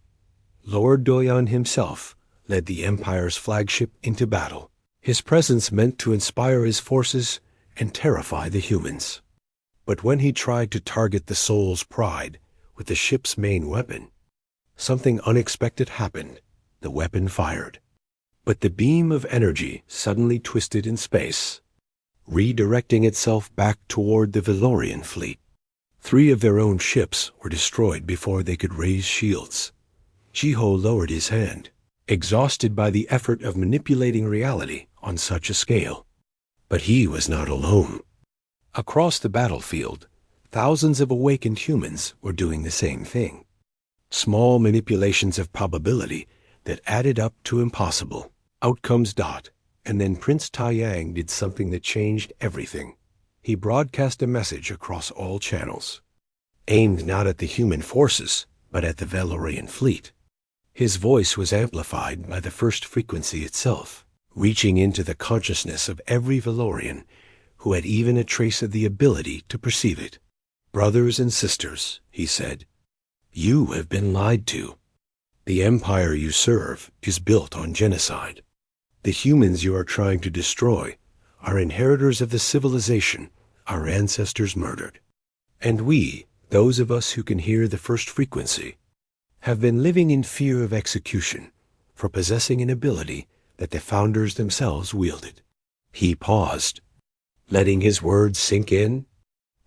Lord Doyon himself led the Empire's flagship into battle. His presence meant to inspire his forces and terrify the humans. But when he tried to target the Soul's Pride with the ship's main weapon, something unexpected happened. The weapon fired, but the beam of energy suddenly twisted in space, redirecting itself back toward the Valorian fleet. 3 of their own ships were destroyed before they could raise shields. Chiho lowered his hand, exhausted by the effort of manipulating reality on such a scale. But he was not alone. Across the battlefield, thousands of awakened humans were doing the same thing. Small manipulations of probability that added up to impossible outcomes. And then Prince Taiyang did something that changed everything. He broadcast a message across all channels, aimed not at the human forces, but at the Valorian fleet. His voice was amplified by the first frequency itself, reaching into the consciousness of every Valorian who had even a trace of the ability to perceive it. "Brothers and sisters," he said, "you have been lied to. The empire you serve is built on genocide. The humans you are trying to destroy are inheritors of the civilization our ancestors murdered. And we, those of us who can hear the first frequency, have been living in fear of execution for possessing an ability that the founders themselves wielded." He paused, letting his words sink in.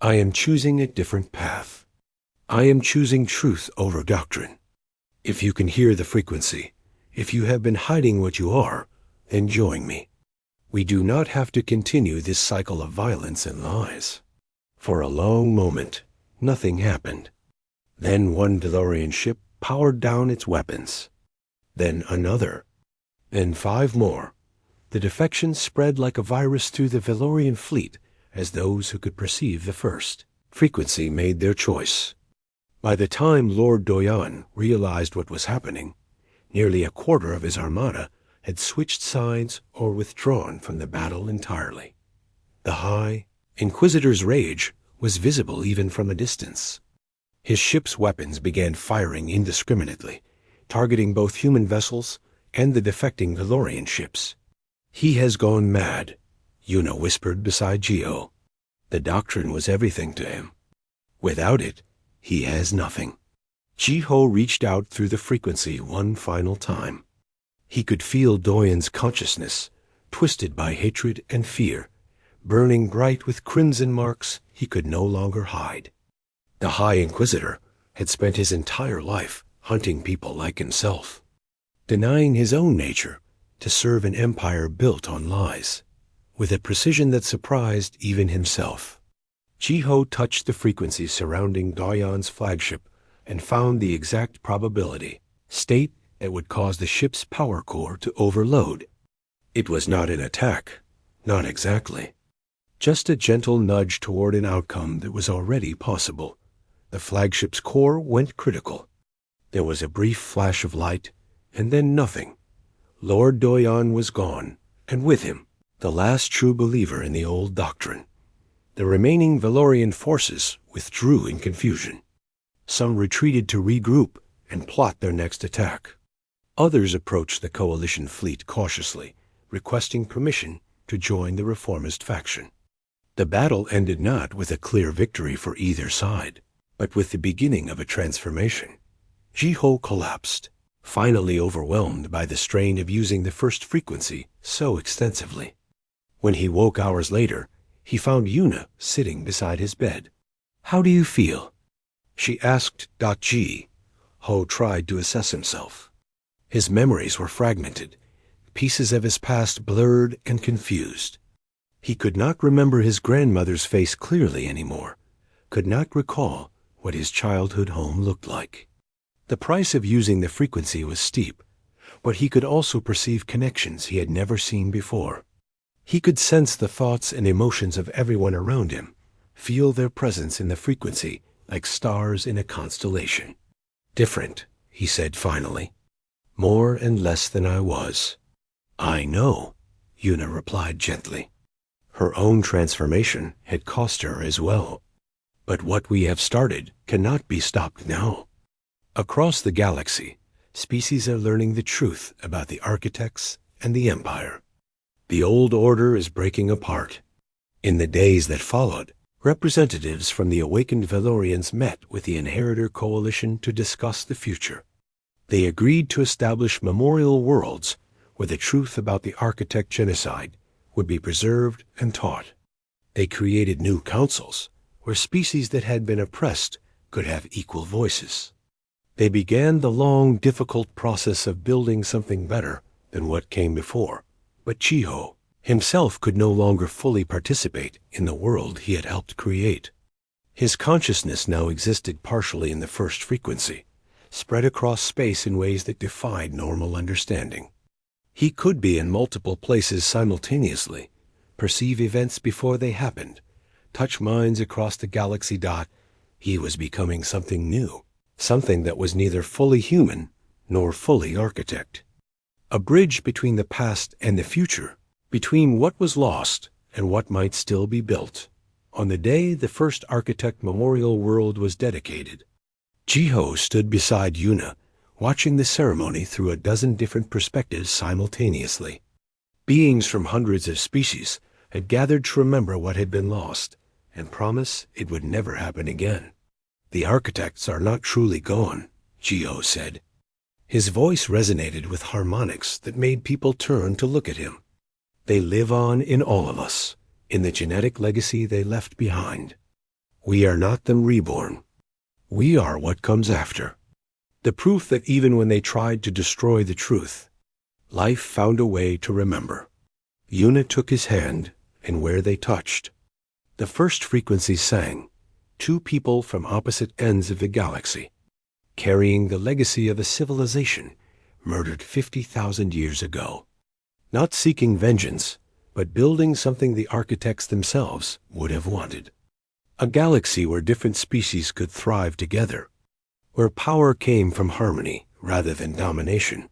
"I am choosing a different path. I am choosing truth over doctrine. If you can hear the frequency, if you have been hiding what you are, then join me. We do not have to continue this cycle of violence and lies." For a long moment, nothing happened. Then one Valorian ship powered down its weapons. Then another. Then 5 more. The defection spread like a virus through the Valorian fleet as those who could perceive the first frequency made their choice. By the time Lord Doyon realized what was happening, nearly a quarter of his armada had switched sides or withdrawn from the battle entirely. The high Inquisitor's rage was visible even from a distance. His ship's weapons began firing indiscriminately, targeting both human vessels and the defecting Valorian ships. "He has gone mad. Yuna whispered beside Geo. The doctrine was everything to him. Without it, he has nothing. Jiho reached out through the frequency one final time. He could feel Doyen's consciousness, twisted by hatred and fear, burning bright with crimson marks he could no longer hide. The High Inquisitor had spent his entire life hunting people like himself, denying his own nature to serve an empire built on lies, with a precision that surprised even himself. Jiho touched the frequency surrounding Doyen's flagship and found the exact probability, state that would cause the ship's power core to overload. It was not an attack, not exactly. Just a gentle nudge toward an outcome that was already possible. The flagship's core went critical. There was a brief flash of light, and then nothing. Lord Doyen was gone, and with him, the last true believer in the old doctrine. The remaining Valorian forces withdrew in confusion. Some retreated to regroup and plot their next attack. Others approached the coalition fleet cautiously, requesting permission to join the reformist faction. The battle ended not with a clear victory for either side, but with the beginning of a transformation. Jiho collapsed, finally overwhelmed by the strain of using the first frequency so extensively. When he woke hours later, he found Yuna sitting beside his bed. "How do you feel?" she asked. G. Ho tried to assess himself. His memories were fragmented, pieces of his past blurred and confused. He could not remember his grandmother's face clearly anymore, could not recall what his childhood home looked like. The price of using the frequency was steep, but he could also perceive connections he had never seen before. He could sense the thoughts and emotions of everyone around him, feel their presence in the frequency like stars in a constellation. "Different," he said finally. "More and less than I was." "I know," Yuna replied gently. Her own transformation had cost her as well. But what we have started cannot be stopped now. Across the galaxy, species are learning the truth about the architects and the Empire. The old order is breaking apart. In the days that followed, representatives from the awakened Valorians met with the Inheritor Coalition to discuss the future. They agreed to establish memorial worlds where the truth about the architect genocide would be preserved and taught. They created new councils where species that had been oppressed could have equal voices. They began the long, difficult process of building something better than what came before. But Jiho himself could no longer fully participate in the world he had helped create. His consciousness now existed partially in the first frequency, spread across space in ways that defied normal understanding. He could be in multiple places simultaneously, perceive events before they happened, touch minds across the galaxy. He was becoming something new, something that was neither fully human nor fully architect. A bridge between the past and the future, between what was lost and what might still be built. On the day the first architect memorial world was dedicated, Jiho stood beside Yuna, watching the ceremony through a dozen different perspectives simultaneously. Beings from hundreds of species had gathered to remember what had been lost and promise it would never happen again. "The architects are not truly gone," Jiho said. His voice resonated with harmonics that made people turn to look at him. "They live on in all of us, in the genetic legacy they left behind. We are not them reborn. We are what comes after. The proof that even when they tried to destroy the truth, life found a way to remember." Yuna took his hand, and where they touched, the first frequency sang, two people from opposite ends of the galaxy, carrying the legacy of a civilization murdered 50,000 years ago. Not seeking vengeance, but building something the architects themselves would have wanted. A galaxy where different species could thrive together, where power came from harmony rather than domination,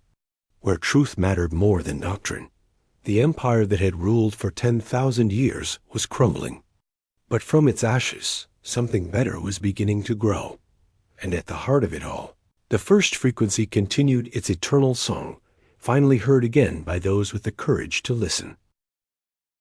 where truth mattered more than doctrine. The empire that had ruled for 10,000 years was crumbling. But from its ashes, something better was beginning to grow. And at the heart of it all, the first frequency continued its eternal song, finally heard again by those with the courage to listen.